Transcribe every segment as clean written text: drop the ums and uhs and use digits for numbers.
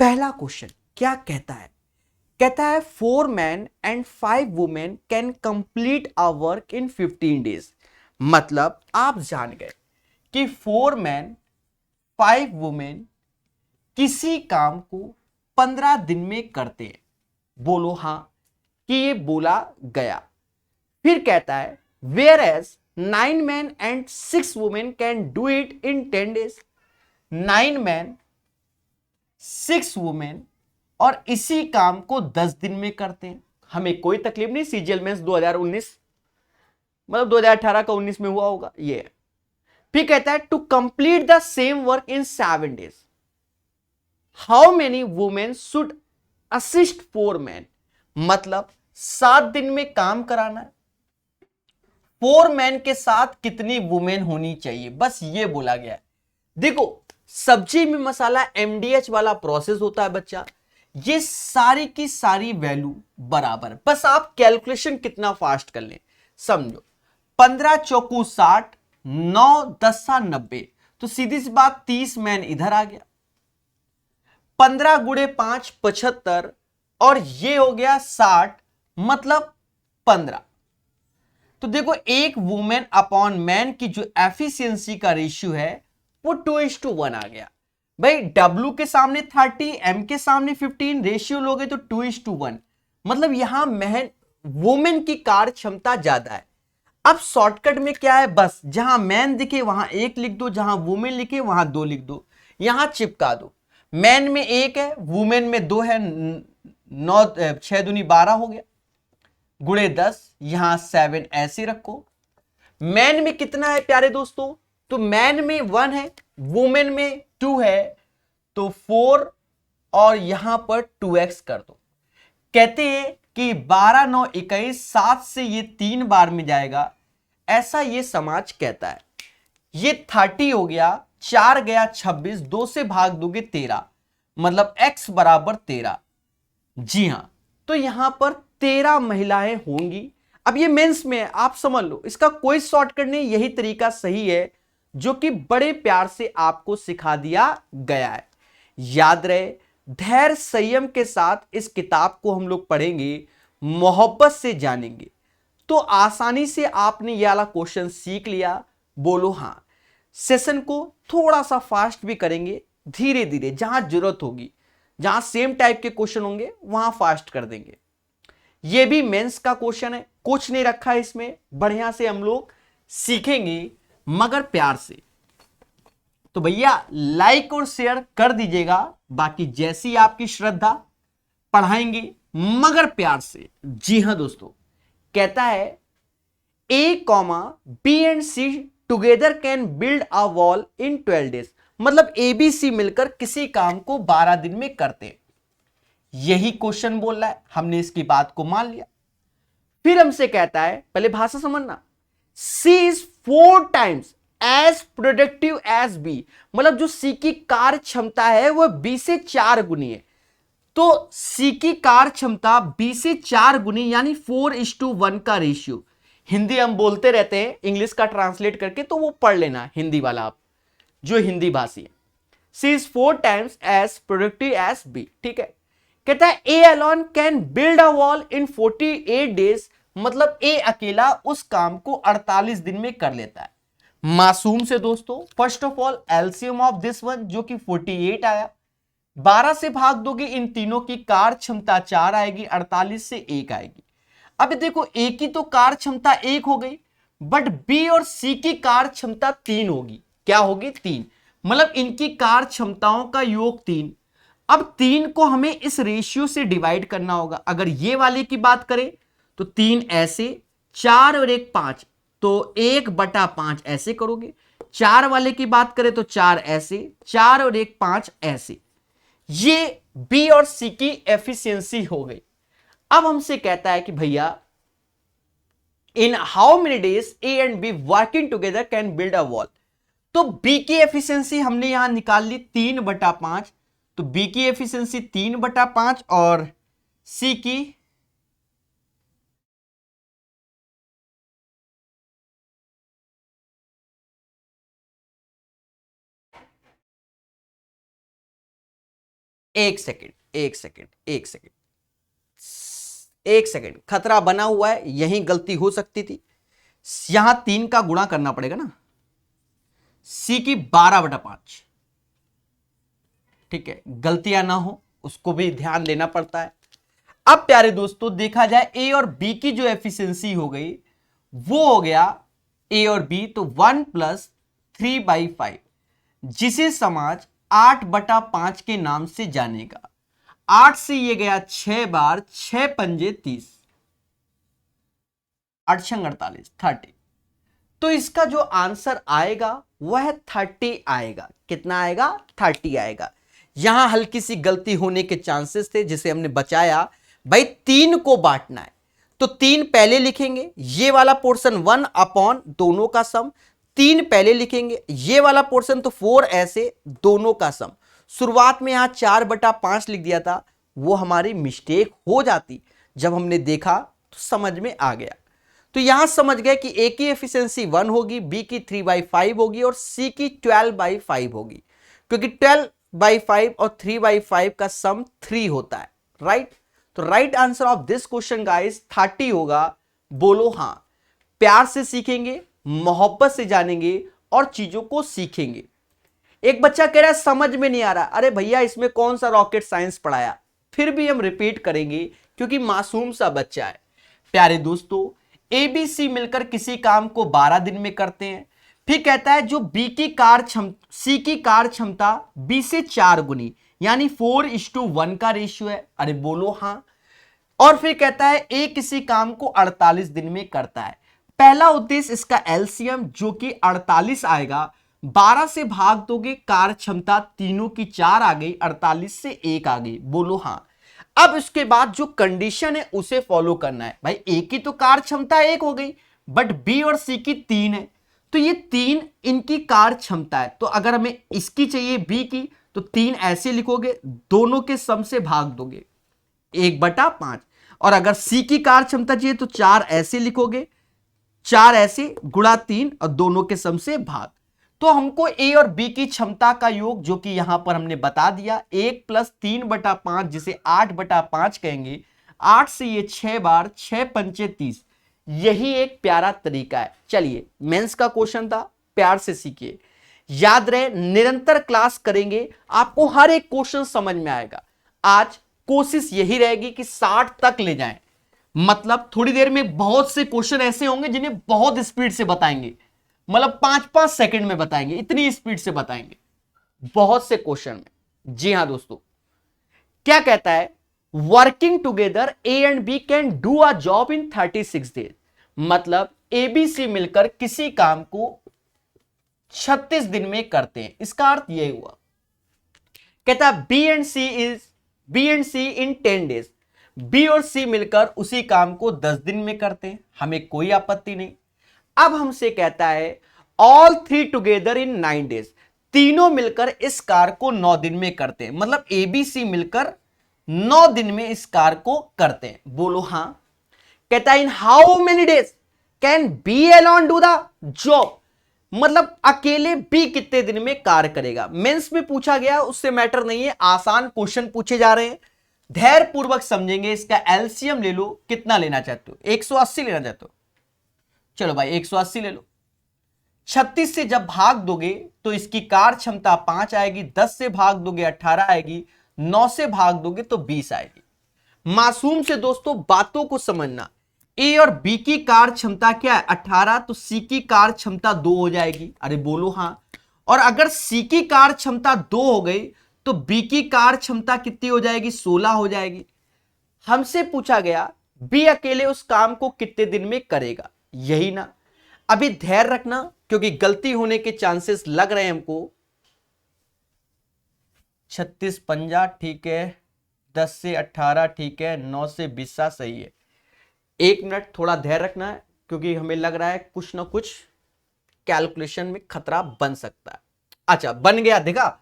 पहला क्वेश्चन क्या कहता है? कहता है 4 men and 5 women can complete a work in 15 days। मतलब आप जान गए कि 4 men 5 women किसी काम को 15 दिन में करते हैं। बोलो हाँ कि ये बोला गया। फिर कहता है whereas 9 men and 6 women can do it in 10 days। 9 men 6 women और इसी काम को 10 दिन में करते हैं। हमें कोई तकलीफ नहीं, सीजीएल मेंस 2019 मतलब 2018 का 19 में हुआ होगा ये। फिर कहता है to complete the same work in 7 days how many women should assist 4 men। मतलब 7 दिन में काम कराना है, 4 men के साथ कितनी वुमेन होनी चाहिए, बस ये बोला गया है। देखो सब्जी में मसाला एमडीएच वाला प्रोसेस होता है बच्चा, ये सारी की सारी वैल्यू बराबर, बस आप कैलकुलेशन कितना फास्ट कर लें। समझो 15 चौकू 60, 9 10 90, तो सीधी सी बात 30 मैन इधर आ गया, 15 गुड़े 5 75 और ये हो गया 60 मतलब 15। तो देखो एक वुमेन अपॉन मैन की जो एफिशिएंसी का रेशियो है वो 2:1 आ गया। भाई W के सामने 30, M के सामने 15, रेशियो लोगे तो 2:1। मतलब यहां मैन वुमेन की कार्य क्षमता ज्यादा है। अब शॉर्टकट में क्या है, बस जहां मैन दिखे वहां 1 लिख दो, जहां वुमेन लिखे वहां 2 लिख दो, यहां चिपका दो। मैन में 1 है, वुमेन में 2 है, 9 6 दूनी 12 हो गया, गुणे 10, यहां 7 ऐसे रखो। मैन में कितना है प्यारे दोस्तों, तो मैन में 1 है, वुमेन में 2 है, तो 4 और यहां पर 2x कर दो। कहते हैं कि 12 9 21, 7 से ये 3 बार में जाएगा, ऐसा ये समाज कहता है। ये 30 हो गया, 4 गया 26, 2 से भाग दोगे 13, मतलब x बराबर 13। जी हां, तो यहां पर 13 महिलाएं होंगी। अब ये मेंस में है, आप समझ लो, इसका कोई शॉर्टकट नहीं, यही तरीका सही है जो कि बड़े प्यार से आपको सिखा दिया गया है। याद रहे, धैर्य संयम के साथ इस किताब को हम लोग पढ़ेंगे, मोहब्बत से जानेंगे, तो आसानी से आपने यह वाला क्वेश्चन सीख लिया। बोलो हाँ। सेशन को थोड़ा सा फास्ट भी करेंगे, धीरे धीरे जहां जरूरत होगी, जहां सेम टाइप के क्वेश्चन होंगे वहां फास्ट कर देंगे। यह भी मेंस का क्वेश्चन है, कुछ नहीं रखा है इसमें, बढ़िया से हम लोग सीखेंगे मगर प्यार से। तो भैया लाइक और शेयर कर दीजिएगा, बाकी जैसी आपकी श्रद्धा, पढ़ाएंगे मगर प्यार से। जी हां दोस्तों, कहता है a comma b and c together can build a wall in 12 days। मतलब ए बी सी मिलकर किसी काम को 12 दिन में करते हैं, यही क्वेश्चन बोल रहा है, हमने इसकी बात को मान लिया। फिर हमसे कहता है, पहले भाषा समझना, c is 4 times as productive as b. मतलब जो सी की कार्य क्षमता है वह बी से 4 गुनी है। तो सी की कार्य क्षमता बी से 4 गुनी यानी 4:1 का रेशियो। हिंदी हम बोलते रहते हैं, इंग्लिश का ट्रांसलेट करके तो वो पढ़ लेना हिंदी वाला आप जो हिंदी भाषी है। C is 4 times as productive as b, ठीक है। कहता है a alone can build a wall in 48 days। मतलब ए अकेला उस काम को 48 दिन में कर लेता है। मासूम से दोस्तों, first of all LCM of this one जो कि 48 आया, 12 से भाग दोगे इन तीनों की कार्य क्षमता 4 आएगी, 48 से 1 आएगी। अब देखो ए की तो कार्य क्षमता 1 हो गई, बट बी और सी की कार्य क्षमता 3 होगी। क्या होगी? 3। मतलब इनकी कार्य क्षमताओं का योग 3। अब 3 को हमें इस रेशियो से डिवाइड करना होगा। अगर ये वाले की बात करें तो 3 ऐसे, 4 और 1 5, तो 1/5 ऐसे करोगे। 4 वाले की बात करें तो 4 ऐसे, 4 और 1 5 ऐसे। ये बी और सी की एफिशिएंसी हो गई। अब हमसे कहता है कि भैया इन how many days A and be working together can build a wall. तो बी की एफिशिएंसी हमने यहां निकाल ली 3/5, तो बी की एफिशिएंसी 3/5 और सी की एक सेकेंड एक सेकेंड एक सेकेंड एक सेकेंड, खतरा बना हुआ है, यहीं गलती हो सकती थी। यहां 3 का गुणा करना पड़ेगा ना, सी की 12/5। ठीक है, गलतियां ना हो उसको भी ध्यान देना पड़ता है। अब प्यारे दोस्तों देखा जाए ए और बी की जो एफिशिएंसी हो गई वो हो गया ए और बी, तो 1 + 3/5, जिसे समाज 8/5 के नाम से जानेगा। 8 से ये गया 6 बार, 6 पंजे 30, 8 छंग 48, 30। तो इसका जो आंसर आएगा वह 30 आएगा। कितना आएगा? 30 आएगा। यहां हल्की सी गलती होने के चांसेस थे जिसे हमने बचाया। भाई 3 को बांटना है तो 3 पहले लिखेंगे, ये वाला पोर्शन 1 दोनों का सम, 3 पहले लिखेंगे, ये वाला पोर्शन तो 4 ऐसे दोनों का सम। शुरुआत में यहां 4/5 लिख दिया था, वो हमारी मिस्टेक हो जाती, जब हमने देखा तो समझ में आ गया। तो यहां समझ गए कि ए की एफिशिएंसी 1 होगी, बी की 3/5 होगी और सी की 12/5 होगी, क्योंकि 12/5 और 3/5 का सम 3 होता है। राइट? तो right answer of this question guys 30 होगा। बोलो हां। प्यार से सीखेंगे, मोहब्बत से जानेंगे और चीजों को सीखेंगे। एक बच्चा कह रहा है समझ में नहीं आ रहा। अरे भैया इसमें कौन सा रॉकेट साइंस पढ़ाया, फिर भी हम रिपीट करेंगे क्योंकि मासूम सा बच्चा है। प्यारे दोस्तों, एबीसी मिलकर किसी काम को 12 दिन में करते हैं। फिर कहता है जो सी की कार्य क्षमता बी से 4 गुनी यानी 4:1 का रेशियो है। अरे बोलो हां। और फिर कहता है ए किसी काम को 48 दिन में करता है। पहला उद्देश्य इसका एलसीएम जो कि 48 आएगा, 12 से भाग दोगे, कार्य क्षमता तीनों की 4 आ गई, 48 से 1 आ गई। बोलो हां। अब इसके बाद जो कंडीशन है उसे फॉलो करना है। भाई ए की तो कार्य क्षमता 1 हो गई, बट बी और सी की 3 है, तो ये 3 इनकी कार्य क्षमता है। तो अगर हमें इसकी चाहिए बी की, तो 3 ऐसे लिखोगे, दोनों के सम से भाग दोगे 1/5। और अगर सी की कार्य क्षमता चाहिए तो 4 ऐसे लिखोगे, 4 ऐसे गुणा 3 और दोनों के सम से भाग। तो हमको ए और बी की क्षमता का योग जो कि यहां पर हमने बता दिया, 1 + 3/5 जिसे 8/5 कहेंगे। 8 से ये 6 बार, 6 पंचे 30। यही एक प्यारा तरीका है। चलिए, मेंस का क्वेश्चन था, प्यार से सीखिए। याद रहे, निरंतर क्लास करेंगे, आपको हर एक क्वेश्चन समझ में आएगा। आज कोशिश यही रहेगी कि 60 तक ले जाएं। मतलब थोड़ी देर में बहुत से क्वेश्चन ऐसे होंगे जिन्हें बहुत स्पीड से बताएंगे, मतलब 5-5 सेकंड में बताएंगे, इतनी स्पीड से बताएंगे बहुत से क्वेश्चन में। जी हां दोस्तों, क्या कहता है? Working together a and B can do a job in 36 days. मतलब ए बी सी मिलकर किसी काम को 36 दिन में करते हैं। इसका अर्थ यह हुआ, कहता है b and c in 10 days. B और सी मिलकर उसी काम को 10 दिन में करते हैं, हमें कोई आपत्ति नहीं। अब हमसे कहता है ऑल 3 टुगेदर इन 9 डेज। तीनों मिलकर इस कार को 9 दिन में करते हैं। मतलब एबीसी मिलकर 9 दिन में इस कार को करते हैं। बोलो हां। कहता है इन how many days can be alone do the job. मतलब अकेले बी कितने दिन में कार्य करेगा। मेंस में पूछा गया, उससे मैटर नहीं है, आसान क्वेश्चन पूछे जा रहे हैं। धैर्य पूर्वक समझेंगे। इसका एलसीएम ले लो, कितना लेना चाहते हो? 180 लेना चाहते हो? चलो भाई 180 ले लो। 36 से जब भाग दोगे तो इसकी कार्य क्षमता 5 आएगी, 10 से भाग दोगे 18 आएगी, 9 से भाग दोगे तो 20 आएगी। मासूम से दोस्तों बातों को समझना। ए और बी की कार्य क्षमता क्या है? 18, तो सी की कार्य क्षमता 2 हो जाएगी। अरे बोलो हां। और अगर सी की कार्य क्षमता 2 हो गई तो बी की कार्य क्षमता कितनी हो जाएगी? 16 हो जाएगी। हमसे पूछा गया बी अकेले उस काम को कितने दिन में करेगा, यही ना। अभी धैर्य रखना क्योंकि गलती होने के चांसेस लग रहे हैं हमको। 36 पंजा ठीक है, 10 से 18 ठीक है, 9 से 20 सही है। 1 मिनट थोड़ा धैर्य रखना है क्योंकि हमें लग रहा है कुछ ना कुछ कैलकुलेशन में खतरा बन सकता है। अच्छा बन गया, देखा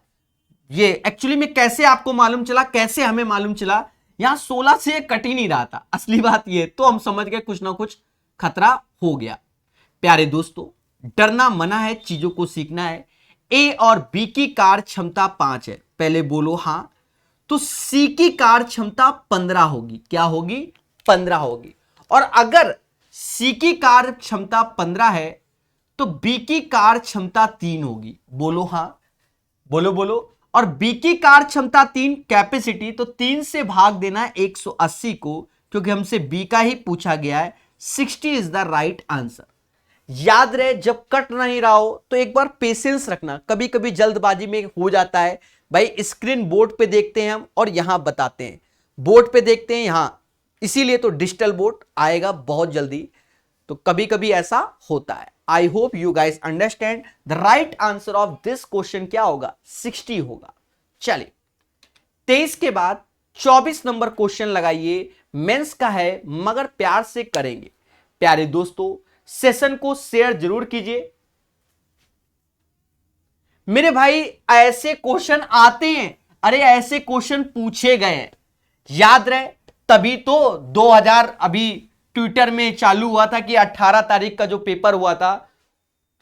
ये एक्चुअली में कैसे आपको मालूम चला, कैसे हमें मालूम चला? यहां 16 से कट ही नहीं रहा था। असली बात ये तो हम समझ गए कुछ ना कुछ खतरा हो गया। प्यारे दोस्तों, डरना मना है, चीजों को सीखना है। ए और बी की कार्य क्षमता 5 है। पहले बोलो हां। तो सी की कार्य क्षमता 15 होगी। क्या होगी? 15 होगी। और अगर सी की कार्य क्षमता 15 है तो बी की कार्य क्षमता 3 होगी। बोलो हां, बोलो बोलो। और बी की कार्य क्षमता 3 कैपेसिटी, तो 3 से भाग देना है 180 को, क्योंकि हमसे बी का ही पूछा गया है। 60 इज द राइट आंसर। याद रहे, जब कट नहीं रहा हो तो एक बार पेशेंस रखना, कभी कभी जल्दबाजी में हो जाता है। भाई स्क्रीन बोर्ड पे देखते हैं हम और यहां बताते हैं, बोर्ड पे देखते हैं यहां, इसीलिए तो डिजिटल बोर्ड आएगा बहुत जल्दी, तो कभी कभी ऐसा होता है। I hope you guys understand. The right answer of this question क्या होगा? 60 होगा। चलिए 23 के बाद 24 नंबर क्वेश्चन लगाइए, मेंस का है मगर प्यार से करेंगे। प्यारे दोस्तों, सेशन को शेयर जरूर कीजिए। मेरे भाई ऐसे क्वेश्चन आते हैं, अरे ऐसे क्वेश्चन पूछे गए हैं, याद रहे। तभी तो 2000 अभी ट्विटर में चालू हुआ था कि 18 तारीख का जो पेपर हुआ था,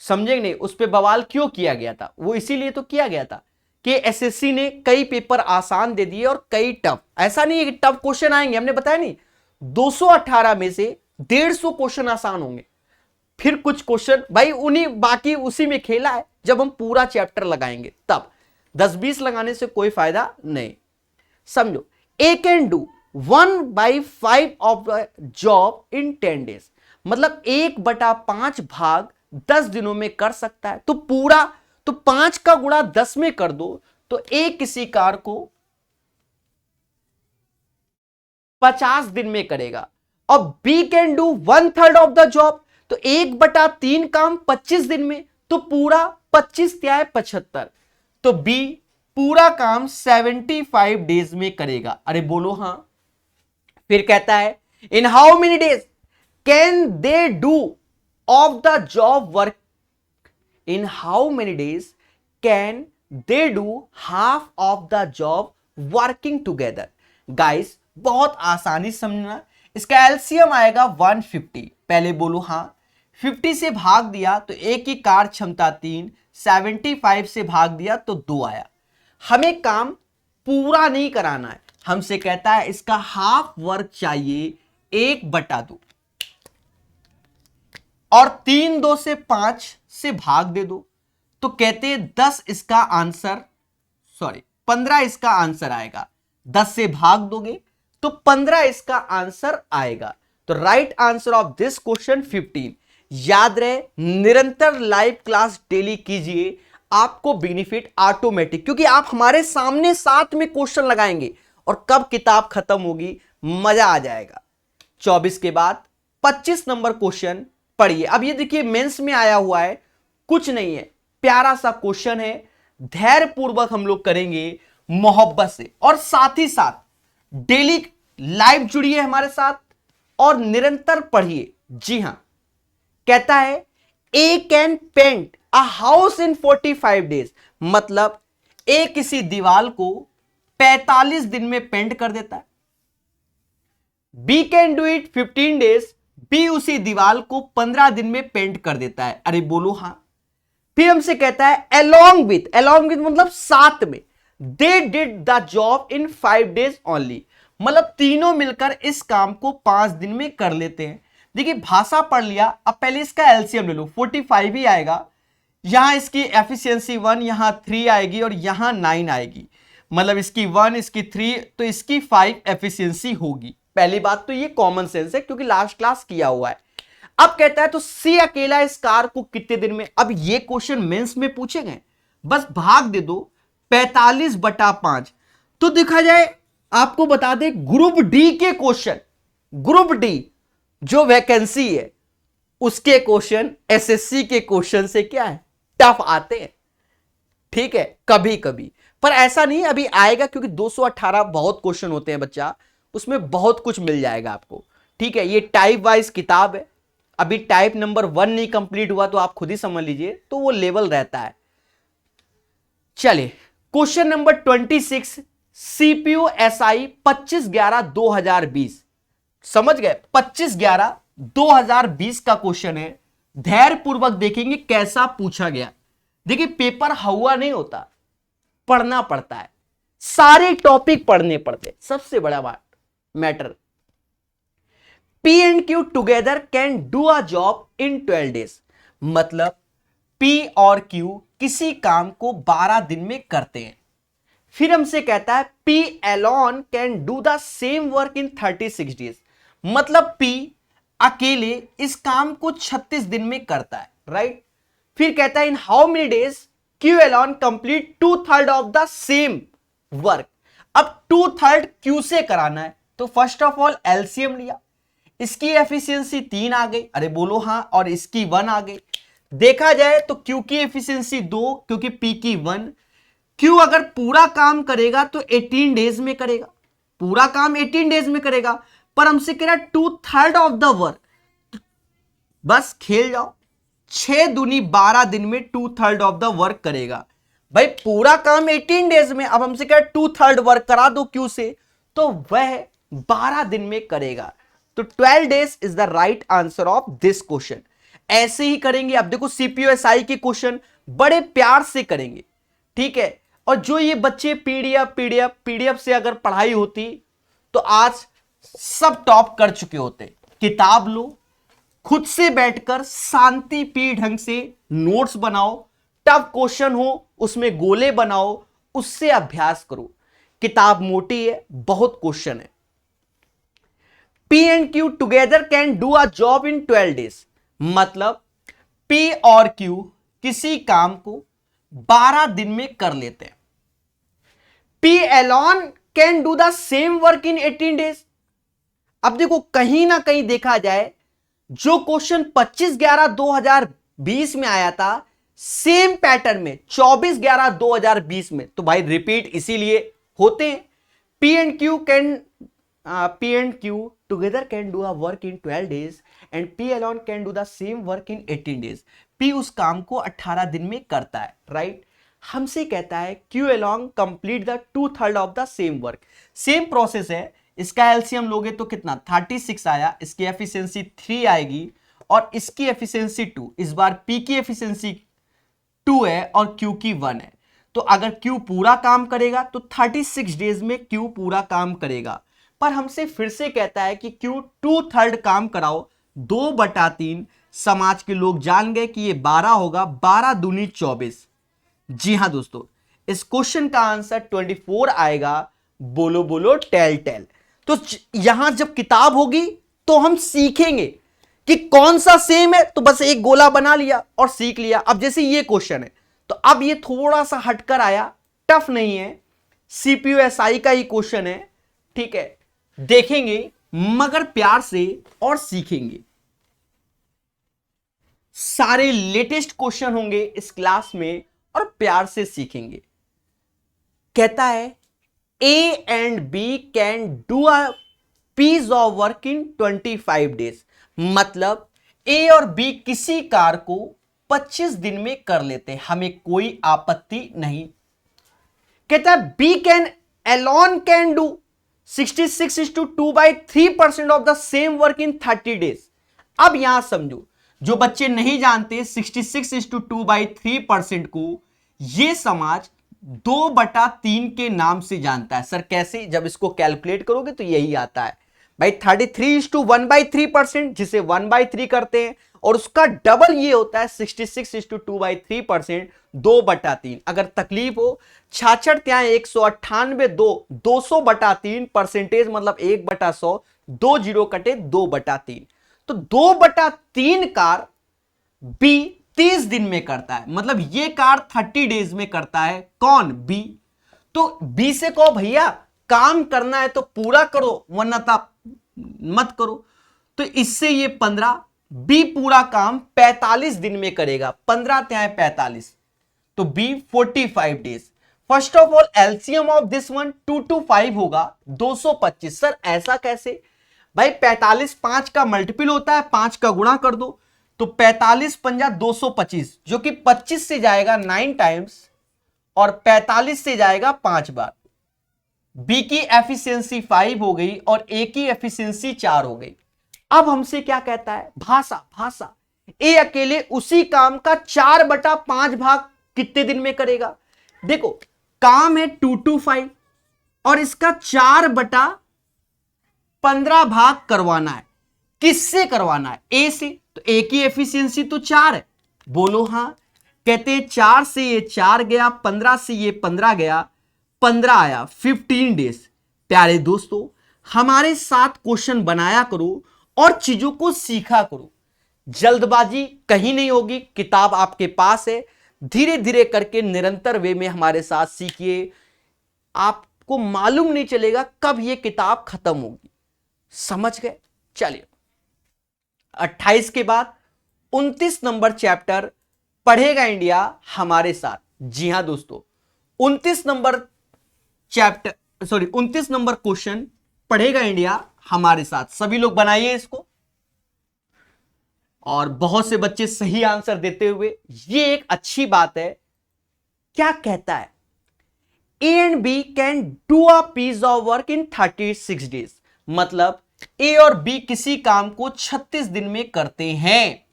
समझे नहीं, उस पर बवाल क्यों किया गया था? वो इसीलिए तो किया गया था कि एसएससी ने कई पेपर आसान दे दिए और कई टफ। ऐसा नहीं है कि टफ क्वेश्चन आएंगे, हमने बताया नहीं, 218 में से 150 क्वेश्चन आसान होंगे, फिर कुछ क्वेश्चन भाई उन्हीं बाकी उसी में खेला है। जब हम पूरा चैप्टर लगाएंगे तब 10-20 लगाने से कोई फायदा नहीं। समझो, a can do 1/5 of the job in 10 days, मतलब 1/5 भाग 10 दिनों में कर सकता है। तो पूरा, तो 5 का गुणा 10 में कर दो, तो ए किसी कार को 50 दिन में करेगा। और b can do 1/3 of the job, तो 1/3 काम 25 दिन में, तो पूरा 25 क्या है 75, तो बी पूरा काम 75 डेज में करेगा। अरे बोलो हां। फिर कहता है इन how many days can they do of the job work, in how many days can they do half of the job working together. Guys बहुत आसानी समझना, इसका एलसीएम आएगा 150। पहले बोलो हां। 50 से भाग दिया तो ए की कार्य क्षमता 3, 75 से भाग दिया तो 2 आया। हमें काम पूरा नहीं कराना है, हमसे कहता है इसका हाफ वर्क चाहिए 1/2, और 3 2 से 5 से भाग दे दो, तो कहते हैं 10 इसका आंसर, सॉरी 15 इसका आंसर आएगा। 10 से भाग दोगे तो 15 इसका आंसर आएगा। तो right answer of this question 15। याद रहे, निरंतर लाइव क्लास डेली कीजिए, आपको बेनिफिट ऑटोमेटिक, क्योंकि आप हमारे सामने साथ में क्वेश्चन लगाएंगे और कब किताब खत्म होगी मजा आ जाएगा। 24 के बाद 25 नंबर क्वेश्चन पढ़िए। अब ये देखिए मेंस में आया हुआ है, कुछ नहीं है, प्यारा सा क्वेश्चन है, धैर्य पूर्वक हम लोग करेंगे मोहब्बत से, और साथ ही साथ डेली लाइव जुड़िए हमारे साथ और निरंतर पढ़िए। जी हां, कहता है ए can paint a house in 45 days, मतलब ए किसी दीवार को 45 दिन में पेंट कर देता है। B can do it 15 days, b उसी दीवार को 15 दिन में पेंट कर देता है। अरे बोलो हां। फिर हमसे कहता है along with मतलब साथ में, they did the job in 5 days only, मतलब तीनों मिलकर इस काम को 5 दिन में कर लेते हैं। देखिए भाषा पढ़ लिया, अब पहले इसका एलसीएम ले लो, 45 ही आएगा, यहां इसकी एफिशिएंसी 1, यहां 3 आएगी और यहां 9 आएगी, मतलब इसकी 1 इसकी 3 तो इसकी 5 एफिशिएंसी होगी। पहली बात तो ये कॉमन सेंस है क्योंकि लास्ट क्लास किया हुआ है। अब कहता है तो सी अकेला इस कार को कितने दिन में, अब ये क्वेश्चन मेंस में पूछे गए, बस भाग दे दो 45/5। तो देखा जाए, आपको बता दें ग्रुप डी के क्वेश्चन, ग्रुप डी जो वैकेंसी है उसके क्वेश्चन एसएससी के क्वेश्चन से क्या है, टफ आते हैं। ठीक है, कभी कभी, पर ऐसा नहीं अभी आएगा, क्योंकि 218 बहुत क्वेश्चन होते हैं बच्चा, उसमें बहुत कुछ मिल जाएगा आपको। ठीक है, ये टाइप वाइज किताब है, अभी टाइप नंबर 1 नहीं कंप्लीट हुआ, तो आप खुद ही समझ लीजिए, तो वो लेवल रहता है। चलिए क्वेश्चन नंबर 26, सीपीयू एसआई 25/11/2020, समझ गए, 25/11/2020 का क्वेश्चन है। धैर्य पूर्वक देखेंगे कैसा पूछा गया। देखिए पेपर हवा नहीं होता, पढ़ना पड़ता है, सारे टॉपिक पढ़ने पड़ते, सबसे बड़ा बात matter. P and Q together can do a job in 12 days, मतलब P और Q किसी काम को 12 दिन में करते हैं। फिर हमसे कहता है P alone can do the same work in 36 days, मतलब P अकेले इस काम को 36 दिन में करता है, राइट। फिर कहता है इन how many days Q alone complete 2/3 of the same work. अब 2/3 Q से कराना है तो फर्स्ट ऑफ ऑल एलसीएम लिया, इसकी एफिशिएंसी 3 आ गई, अरे बोलो हाँ, और इसकी 1 आ गई। देखा जाए तो Q की एफिशिएंसी 2 क्योंकि P की 1। Q अगर पूरा काम करेगा तो 18 डेज में करेगा, पूरा काम 18 डेज में करेगा, पर हमसे कह रहा 2/3 ऑफ द वर्क, बस खेल जाओ, 6 दूनी 12 दिन में 2/3 ऑफ द वर्क करेगा। भाई पूरा काम 18 डेज में, अब हमसे कह रहा 2/3 वर्क करा दो Q से, तो वह 12 दिन में करेगा। तो 12 days is the right answer of this question. ऐसे ही करेंगे। अब देखो सीपीयूएसआई के क्वेश्चन बड़े प्यार से करेंगे, ठीक है। और जो ये बच्चे पीडीएफ से अगर पढ़ाई होती तो आज सब टॉप कर चुके होते। किताब लो, खुद से बैठकर शांति पी ढंग से नोट्स बनाओ, टफ क्वेश्चन हो उसमें गोले बनाओ, उससे अभ्यास करो। किताब मोटी है, बहुत क्वेश्चन है। P and Q together can do a job in 12 days, मतलब P और Q किसी काम को 12 दिन में कर लेते हैं। P alone can do the same work in 18 days। अब देखो कहीं ना कहीं देखा जाए, जो क्वेश्चन 25/11/2020 में आया था सेम पैटर्न में 24/11/2020 में, तो भाई रिपीट इसीलिए होते हैं। P and Q together can do a work in 12 days and P alone can do the same work in 18 days। P उस काम को 18 दिन में करता है, राइट। हमसे कहता है Q alone complete the 2/3 of the same work। Same process है, इसका एलसीएम लोगे तो कितना 36 आया, इसकी एफिशिएंसी 3 आएगी और इसकी एफिशिएंसी 2। इस बार P की एफिशिएंसी 2 है और Q की 1 है, तो अगर Q पूरा काम करेगा तो 36 डेज में Q पूरा काम करेगा। पर हमसे फिर से कहता है कि Q 2/3 काम कराओ, 2/3 समाज के लोग जान गए कि ये 12 होगा, 12 दूनी 24। जी हां दोस्तों, इस क्वेश्चन का आंसर 24 आएगा। बोलो बोलो टेल टेल। तो यहां जब किताब होगी तो हम सीखेंगे कि कौन सा सेम है, तो बस एक गोला बना लिया और सीख लिया। अब जैसे ये क्वेश्चन है तो अब ये थोड़ा सा हटकर आया, टफ नहीं है, सीपीयूएसआई का ही क्वेश्चन है, ठीक है। देखेंगे मगर प्यार से और सीखेंगे। सारे लेटेस्ट क्वेश्चन होंगे इस क्लास में और प्यार से सीखेंगे। कहता है A and B can do a piece of work in 25 days, मतलब A और B किसी कार को 25 दिन में कर लेते हैं, हमें कोई आपत्ति नहीं। कहता है B can alone can do 66:2/3% of the same work in 30 days. अब यहां समझो, जो बच्चे नहीं जानते 66:2/3% को ये समाज 2/3 के नाम से जानता है। सर कैसे? जब इसको कैलकुलेट करोगे तो यही आता है भाई, 33:1/3%, जिसे 1/3 करते हैं, और उसका डबल ये होता है 66:2/3%, 2/3। अगर तकलीफ हो 66 त्यां 198 200/3 परसेंटेज, मतलब 1/100, 2 जीरो कटे 2/3। तो 2/3 कार बी 30 दिन में करता है, मतलब ये कार 30 डेज में करता है। कौन? बी। तो बी से कहो भैया काम करना है तो पूरा करो, वरना मत करो। तो इससे ये 15, बी पूरा काम 45 दिन में करेगा, 15 त्यां 45, तो B 45 days. First of all LCM of this one 225 होगा, 225। सर ऐसा कैसे? भाई 45 5 का मल्टीपल होता है, 5 का गुणा कर दो, तो 45 पंजा 225, जो कि 25 से जाएगा 9 टाइम्स और 45 से जाएगा 5 बार। बी की एफिशिएंसी 5 हो गई और ए की एफिशिएंसी 4 हो गई। अब हमसे क्या कहता है? भाषा। ए अकेले उसी काम का 4/5 भाग कितने दिन में करेगा? देखो काम है 225, और इसका 4/15 भाग करवाना है। किससे करवाना है? ए से। तो ए की एफिशिएंसी तो 4 है, बोलो हां। कहते हैं 4 से ये 4 गया, 15 से ये 15 गया, 15 आया, 15 डेज। प्यारे दोस्तों, हमारे साथ क्वेश्चन बनाया करो और चीजों को सीखा करो। जल्दबाजी कहीं नहीं होगी, किताब आपके पास है। धीरे धीरे करके निरंतर वे में हमारे साथ सीखिए, आपको मालूम नहीं चलेगा कब यह किताब खत्म होगी। समझ गए? चलिए 28 के बाद 29 नंबर चैप्टर पढ़ेगा इंडिया हमारे साथ। जी हां दोस्तों, 29 नंबर क्वेश्चन पढ़ेगा इंडिया हमारे साथ। सभी लोग बनाइए इसको। और बहुत से बच्चे सही आंसर देते हुए, ये एक अच्छी बात है। क्या कहता है? ए and B can do a piece of work in 36 days. मतलब ए और बी किसी काम को 36 दिन में करते हैं।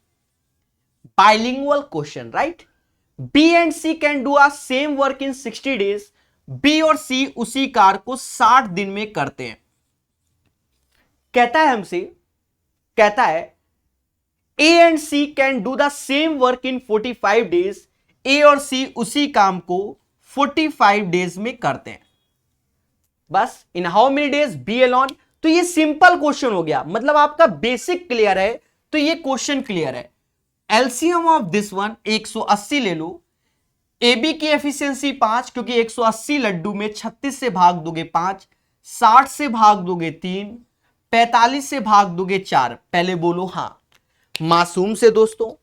Bilingual question, right? B and C can do a same work in 60 days. B और सी उसी कार्य को 60 दिन में करते हैं। कहता है हमसे, कहता है ए and C can do the same work in 45 days. A और सी उसी काम को 45 डेज में करते हैं। बस in how many days B alone. तो ये सिंपल क्वेश्चन हो गया, मतलब आपका बेसिक क्लियर है तो ये क्वेश्चन क्लियर है। एलसीएम ऑफ दिस वन 180 ले लो। ए बी की एफिशिएंसी 5, क्योंकि 180 लड्डू में 36 से भाग दोगे 5, 60 से भाग दोगे 3, 45 से भाग दोगे 4। पहले बोलो हां। मासूम से दोस्तों,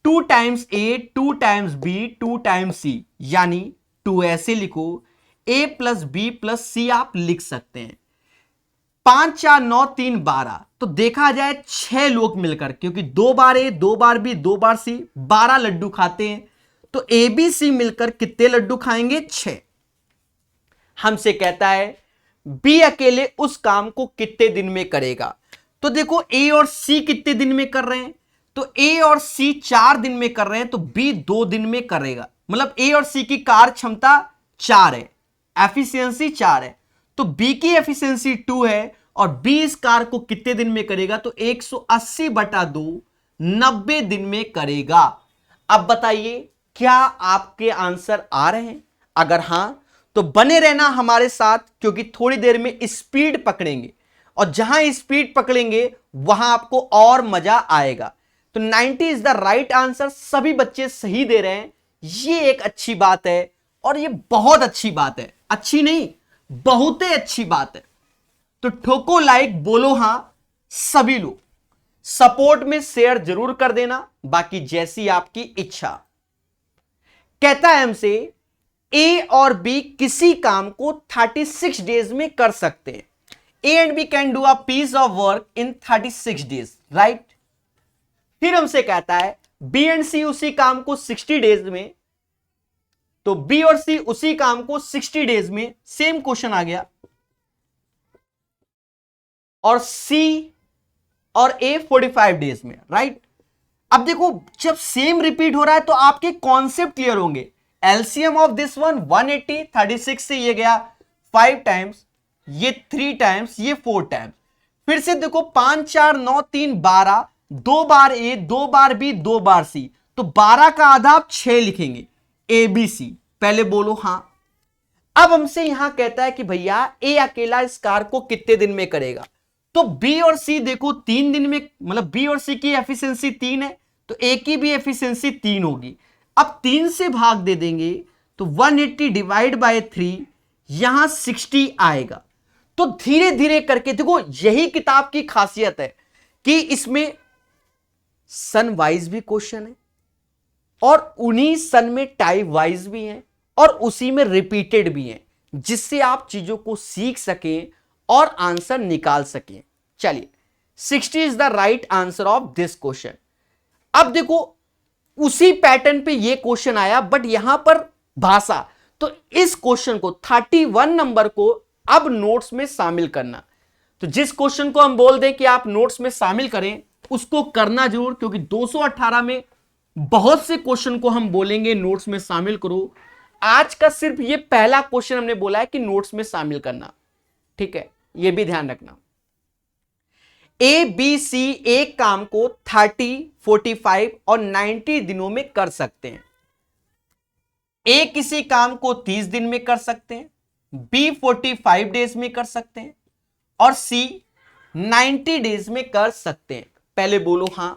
2 टाइम्स ए, 2 टाइम्स बी, 2 टाइम्स सी, यानी 2 ऐसे लिखो, ए प्लस बी प्लस सी आप लिख सकते हैं। 5 4 9 3 12। तो देखा जाए 6 लोग मिलकर, क्योंकि 2 बार ए, 2 बार बी, 2 बार सी, 12 लड्डू खाते हैं। तो ए बी सी मिलकर कितने लड्डू खाएंगे? 6। हमसे कहता है बी अकेले उस काम को कितने दिन में करेगा। तो देखो ए और सी कितने दिन में कर रहे हैं? तो ए और सी 4 दिन में कर रहे हैं, तो बी 2 दिन में करेगा। मतलब ए और सी की कार्य क्षमता 4 है, एफिशिएंसी 4 है। तो बी की एफिशिएंसी 2 है और बी इस कार्य को कितने दिन में करेगा? तो 180/2 90 दिन में करेगा। अब बताइए क्या आपके आंसर आ रहे हैं? अगर हां तो बने रहना हमारे साथ, क्योंकि थोड़ी देर में स्पीड पकड़ेंगे और जहां स्पीड पकड़ेंगे वहां आपको और मजा आएगा। तो 90 इज द राइट आंसर। सभी बच्चे सही दे रहे हैं, ये एक अच्छी बात है और ये बहुत अच्छी बात है। अच्छी नहीं, बहुत ही अच्छी बात है। तो ठोको लाइक, बोलो हां सभी लोग। सपोर्ट में शेयर जरूर कर देना, बाकी जैसी आपकी इच्छा। कहता है हमसे ए और बी किसी काम को 36 डेज में कर सकते हैं। A and B can do a piece of work in 36 days, right? फिर हमसे कहता है बी एंड सी उसी काम को 60 डेज में। तो बी और सी उसी काम को 60 डेज में, सेम क्वेश्चन आ गया। और सी और ए 45 डेज में, राइट? अब देखो जब सेम रिपीट हो रहा है तो आपके कॉन्सेप्ट क्लियर होंगे। एलसीएम ऑफ दिस वन 180, 36 से ये गया 5 टाइम्स, ये 3 टाइम्स, ये 4 टाइम्स। फिर से देखो 5 4 9 3 12, 2 बार ए, 2 बार बी, 2 बार सी। तो 12 का आधा आप 6 लिखेंगे, ए बी सी। पहले बोलो हां। अब हमसे यहां कहता है कि भैया ए अकेला इस कार्य को कितने दिन में करेगा। तो बी और सी देखो 3 दिन में, मतलब बी और सी की एफिशिएंसी 3 है, तो ए की भी एफिशिएंसी 3 होगी। अब 3 से भाग दे देंगे तो 180 डिवाइड बाय 3, यहां 60 आएगा। तो धीरे धीरे करके देखो, यही किताब की खासियत है कि इसमें सन वाइज भी क्वेश्चन है और उन्हीं सन में टाइप वाइज भी है और उसी में रिपीटेड भी है, जिससे आप चीजों को सीख सकें और आंसर निकाल सकें। चलिए 60 is the right answer of this question. अब देखो उसी पैटर्न पे ये क्वेश्चन आया, बट यहां पर भाषा। तो इस क्वेश्चन को 31 नंबर को अब नोट्स में शामिल करना। तो जिस क्वेश्चन को हम बोल दें कि आप नोट्स में शामिल करें, उसको करना जरूर, क्योंकि 218 में बहुत से क्वेश्चन को हम बोलेंगे नोट्स में शामिल करो। आज का सिर्फ ये पहला क्वेश्चन हमने बोला है कि नोट्स में शामिल करना, ठीक है, ये भी ध्यान रखना। ए बी सी एक काम को 30, 45 और 90 दिनों में कर सकते हैं। ए किसी काम को 30 दिन में कर सकते हैं, बी 45 डेज में कर सकते हैं और सी 90 डेज में कर सकते हैं। पहले बोलो हां।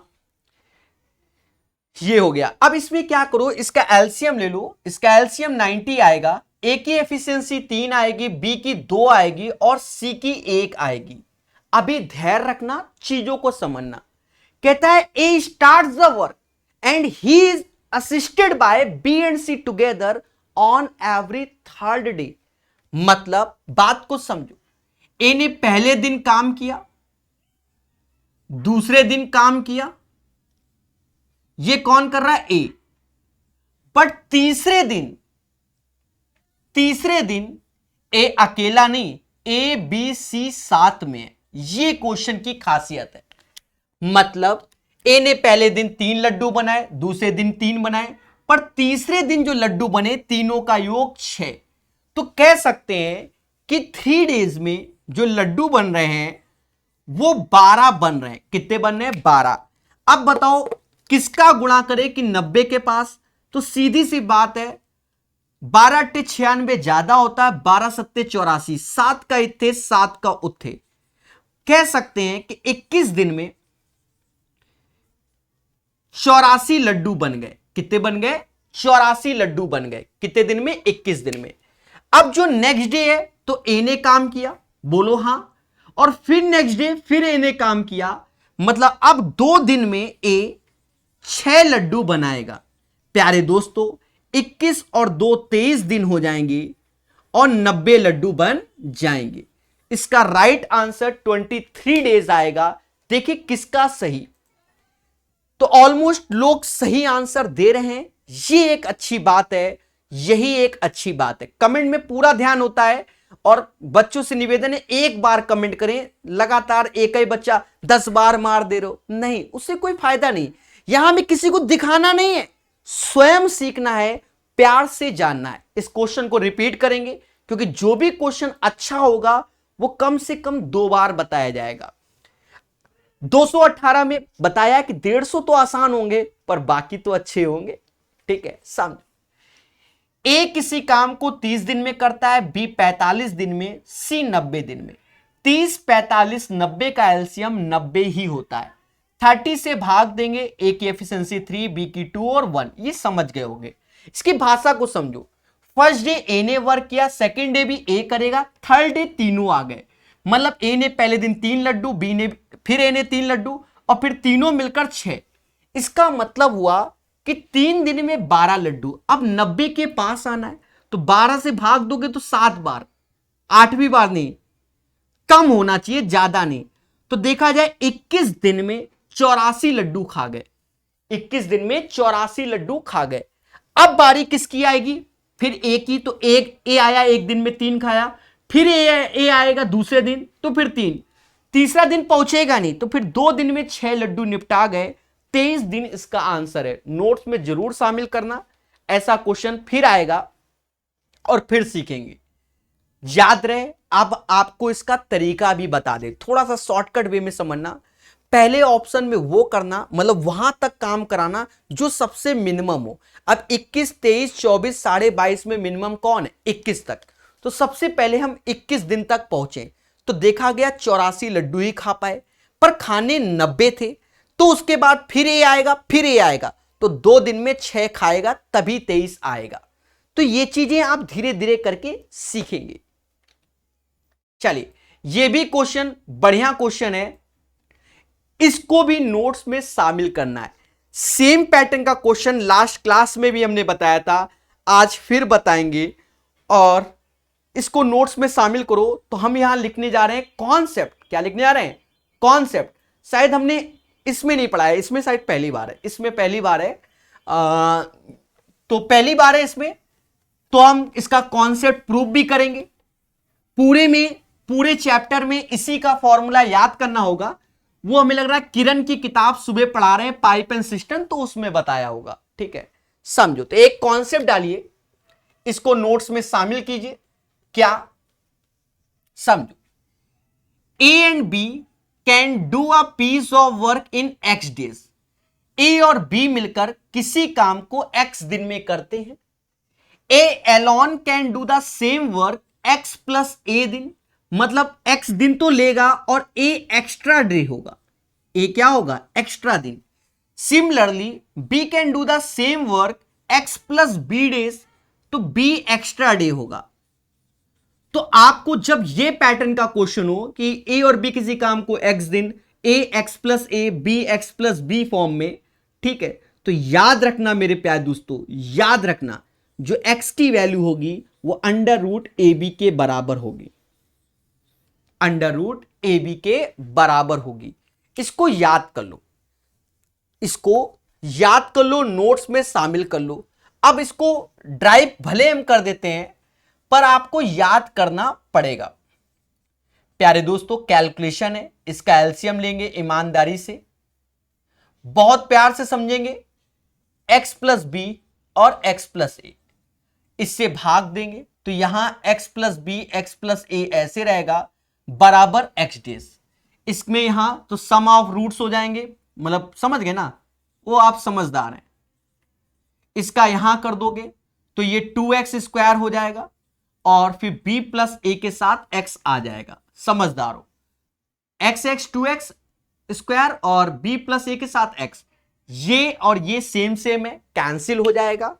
ये हो गया। अब इसमें क्या करो, इसका एलसीएम ले लो। इसका एलसीएम 90 आएगा, ए की एफिशिएंसी 3 आएगी, बी की 2 आएगी और सी की 1 आएगी। अभी धैर्य रखना, चीजों को समझना। कहता है a start the work and he is assisted by b and c together on every third day. मतलब बात को समझो, ए ने पहले दिन काम किया, दूसरे दिन काम किया, ये कौन कर रहा है, ए। बट तीसरे दिन ए अकेला नहीं, ए बी सी साथ में है। ये क्वेश्चन की खासियत है। मतलब ए ने पहले दिन 3 लड्डू बनाए, दूसरे दिन 3 बनाए, पर तीसरे दिन जो लड्डू बने तीनों का योग 6। तो कह सकते हैं कि 3 डेज में जो लड्डू बन रहे हैं वो 12 बन रहे हैं। कितने बन रहे हैं, 12। अब बताओ किसका गुणा करे कि 90 के पास, तो सीधी सी बात है 12 × 96 ज्यादा होता है, 12 × 7 = 84, 7 का इत्थे 7 का उत्थे। कह सकते हैं कि 21 दिन में 84 लड्डू बन गए। कितने बन गए, 84 लड्डू बन गए। कितने दिन में, 21 दिन में। अब जो नेक्स्ट डे है तो ए ने काम किया, बोलो हां, और फिर नेक्स्ट डे फिर ए ने काम किया। मतलब अब 2 दिन में ए 6 लड्डू बनाएगा। प्यारे दोस्तों 21 और 2 23 दिन हो जाएंगे और 90 लड्डू बन जाएंगे। इसका राइट आंसर 23 डेज आएगा। देखिए किसका सही, तो ऑलमोस्ट लोग सही आंसर दे रहे हैं। ये एक अच्छी बात है, यही एक अच्छी बात है। कमेंट में पूरा ध्यान होता है और बच्चों से निवेदन है एक बार कमेंट करें, लगातार एक ही बच्चा 10 बार मार दे रहे हो, नहीं, उससे कोई फायदा नहीं। यहां में किसी को दिखाना नहीं है, स्वयं सीखना है, प्यार से जानना है। इस क्वेश्चन को रिपीट करेंगे क्योंकि जो भी क्वेश्चन अच्छा होगा वो कम से कम 2 बार बताया जाएगा। 218 में बताया कि 150 तो आसान होंगे पर बाकी तो अच्छे होंगे, ठीक है। समझ, ए किसी काम को 30 दिन में करता है, बी 45 दिन में, सी 90 दिन में। 30, 45, 90 का एलसीएम 90 ही होता है। 30 से भाग देंगे, ए की एफिशिएंसी 3, बी की 2 और 1। ये समझ गए होंगे। इसकी भाषा को समझो। फर्स्ट डे ए ने वर्क किया, सेकेंड डे भी ए करेगा, थर्ड डे तीनों आ गए। मतलब ए ने पहले दिन 3 लड्डू, बी ने फिर ए ने 3 लड्डू और फिर तीनों मिलकर 6। इसका मतलब हुआ कि 3 दिन में 12 लड्डू। अब 90 के पास आना है तो 12 से भाग दोगे तो 7 बार, 8वीं बार नहीं, कम होना चाहिए, ज्यादा नहीं। तो देखा जाए 21 दिन में 84 लड्डू खा गए। 21 दिन में 84 लड्डू खा गए। अब बारी किसकी आएगी, फिर ए की। तो एक ए आया, एक दिन में 3 खाया, फिर ए आएगा दूसरे दिन तो फिर 3, तीसरा दिन पहुंचेगा नहीं तो फिर 2 दिन में 6 लड्डू निपटा गए। 23 दिन इसका आंसर है। नोट्स में जरूर शामिल करना, ऐसा क्वेश्चन फिर आएगा और फिर सीखेंगे। याद रहे। अब आपको इसका तरीका भी बता दे, थोड़ा सा शॉर्टकट वे में समझना। पहले ऑप्शन में वो करना, मतलब वहां तक काम कराना जो सबसे मिनिमम हो। अब 21, 23, 24, 22.5 में मिनिमम कौन है, 21 तक। तो सबसे पहले हम 21 दिन तक पहुंचे तो देखा गया 84 लड्डू ही खा पाए, पर खाने 90 थे। तो उसके बाद फिर ए आएगा, फिर ए आएगा, तो 2 दिन में 6 खाएगा, तभी 23 आएगा। तो ये चीजें आप धीरे धीरे करके सीखेंगे। चलिए, ये भी क्वेश्चन बढ़िया क्वेश्चन है, इसको भी नोट्स में शामिल करना है। सेम पैटर्न का क्वेश्चन लास्ट क्लास में भी हमने बताया था, आज फिर बताएंगे और इसको नोट्स में शामिल करो। तो हम यहां लिखने जा रहे हैं कॉन्सेप्ट। क्या लिखने जा रहे हैं, कॉन्सेप्ट। शायद हमने इसमें नहीं पढ़ा है, इसमें शायद पहली बार है, इसमें पहली बार है। तो पहली बार है इसमें, तो हम इसका कॉन्सेप्ट प्रूव भी करेंगे। पूरे चैप्टर में इसी का फॉर्मूला याद करना होगा। वो हमें लग रहा है किरण की किताब सुबह पढ़ा रहे हैं, पाइप एंड सिस्टम, तो उसमें बताया होगा, ठीक है। समझो, तो एक कॉन्सेप्ट डालिए, इसको नोट्स में शामिल कीजिए। क्या? समझो, a and B can do a piece of work in x days. A और बी मिलकर किसी काम को एक्स दिन में करते हैं। A alone can do the same work x plus a दिन, मतलब एक्स दिन तो लेगा और ए एक्स्ट्रा डे होगा। ए क्या होगा? एक्स्ट्रा दिन। Similarly B can do the same work x plus B days, तो बी एक्स्ट्रा डे होगा। तो आपको जब ये पैटर्न का क्वेश्चन हो कि ए और बी किसी काम को एक्स दिन, a x plus a, b x plus b form में, ठीक है, तो याद रखना मेरे प्यारे दोस्तों, याद रखना जो एक्स की वैल्यू होगी वो अंडर रूट ए बी के बराबर होगी, अंडर रूट ए बी के बराबर होगी। इसको याद कर लो, इसको याद कर लो, नोट्स में शामिल कर लो। अब इसको ड्राइव भले हम कर देते हैं पर आपको याद करना पड़ेगा। प्यारे दोस्तों, कैलकुलेशन है, इसका एलसीएम लेंगे ईमानदारी से, बहुत प्यार से समझेंगे। x प्लस बी और x प्लस ए, इससे भाग देंगे तो यहां x plus b x plus a ऐसे रहेगा बराबर x डेज। इसमें यहां तो सम ऑफ रूट्स हो जाएंगे, मतलब समझ गए ना, वो आप समझदार हैं। इसका यहां कर दोगे तो ये 2x स्क्वायर हो जाएगा और फिर b प्लस ए के साथ x आ जाएगा। समझदार हो, x x 2x स्क्वायर और b प्लस ए के साथ x, ये और ये सेम सेम है, कैंसिल हो जाएगा।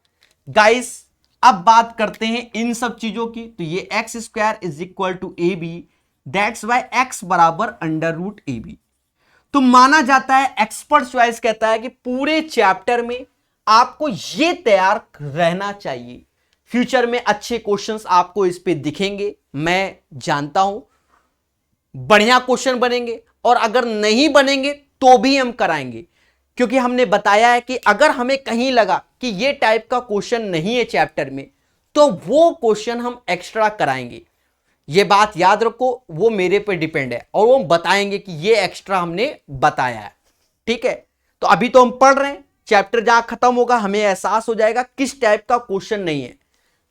गाइस अब बात करते हैं इन सब चीजों की, तो ये X square is equal to A B, that's why X बराबर अंडर रूट ए बी। तो माना जाता है, एक्सपर्ट चॉइस कहता है कि पूरे चैप्टर में आपको ये तैयार रहना चाहिए, फ्यूचर में अच्छे क्वेश्चंस आपको इस पे दिखेंगे। मैं जानता हूं बढ़िया क्वेश्चन बनेंगे, और अगर नहीं बनेंगे तो भी हम कराएंगे, क्योंकि हमने बताया है कि अगर हमें कहीं लगा कि ये टाइप का क्वेश्चन नहीं है चैप्टर में, तो वो क्वेश्चन हम एक्स्ट्रा कराएंगे। ये बात याद रखो, वो मेरे पे डिपेंड है, और वो बताएंगे कि ये एक्स्ट्रा हमने बताया है। ठीक है, तो अभी तो हम पढ़ रहे हैं, चैप्टर जहां खत्म होगा हमें एहसास हो जाएगा किस टाइप का क्वेश्चन नहीं है,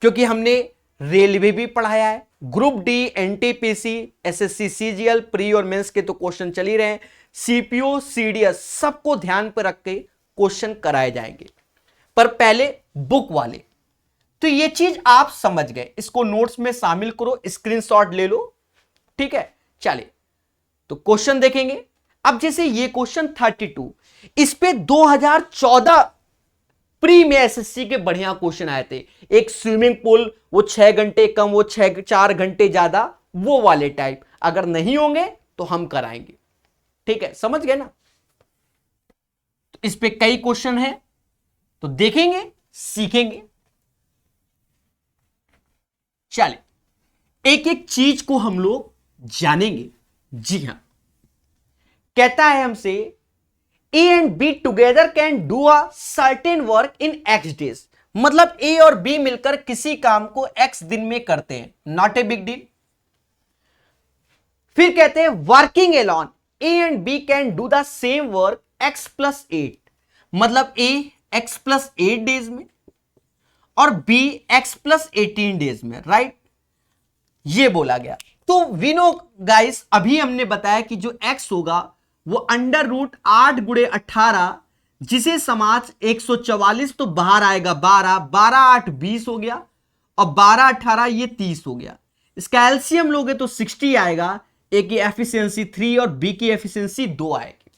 क्योंकि हमने रेलवे भी पढ़ाया है, group D, NTPC, SSC, CGL, pre और मेंस के तो क्वेश्चन चल ही रहे हैं, सीपीओ, सीडीएस, सबको ध्यान पर रख के क्वेश्चन कराए जाएंगे, पर पहले बुक वाले। तो ये चीज आप समझ गए, इसको नोट्स में शामिल करो, स्क्रीनशॉट ले लो। ठीक है, चलिए तो क्वेश्चन देखेंगे। अब जैसे ये क्वेश्चन 32, इस पे 2014 प्री में एसएससी के बढ़िया क्वेश्चन आए थे। एक स्विमिंग पूल, वो 6 घंटे कम, वो 4 घंटे ज्यादा, वो वाले टाइप। अगर नहीं होंगे तो हम कराएंगे। ठीक है, समझ गए ना। तो इस पे कई क्वेश्चन हैं, तो देखेंगे, सीखेंगे। चलिए एक एक चीज को हम लोग जानेंगे। जी हां, कहता है हमसे ए and be together can do a certain work in x days, मतलब ए और बी मिलकर किसी काम को एक्स दिन में करते हैं, नॉट ए बिग डील। फिर कहते हैं working alone A and B can do the same work x plus 8, मतलब ए एक्स प्लस 8 डेज में और बी एक्स प्लस 18 डेज में, राइट। ये बोला गया। तो वी नो गाइस, अभी हमने बताया कि जो एक्स होगा वो अंडर रूट 8 गुणे 18, जिसे समाज 144, तो बाहर आएगा 12, 12 8 20 हो गया, और 12 18 ये 30 हो गया। इसका एलसीएम लोगे तो 60 आएगा, ए की एफिशिएंसी 3 और बी की एफिशिएंसी 2 आएगी।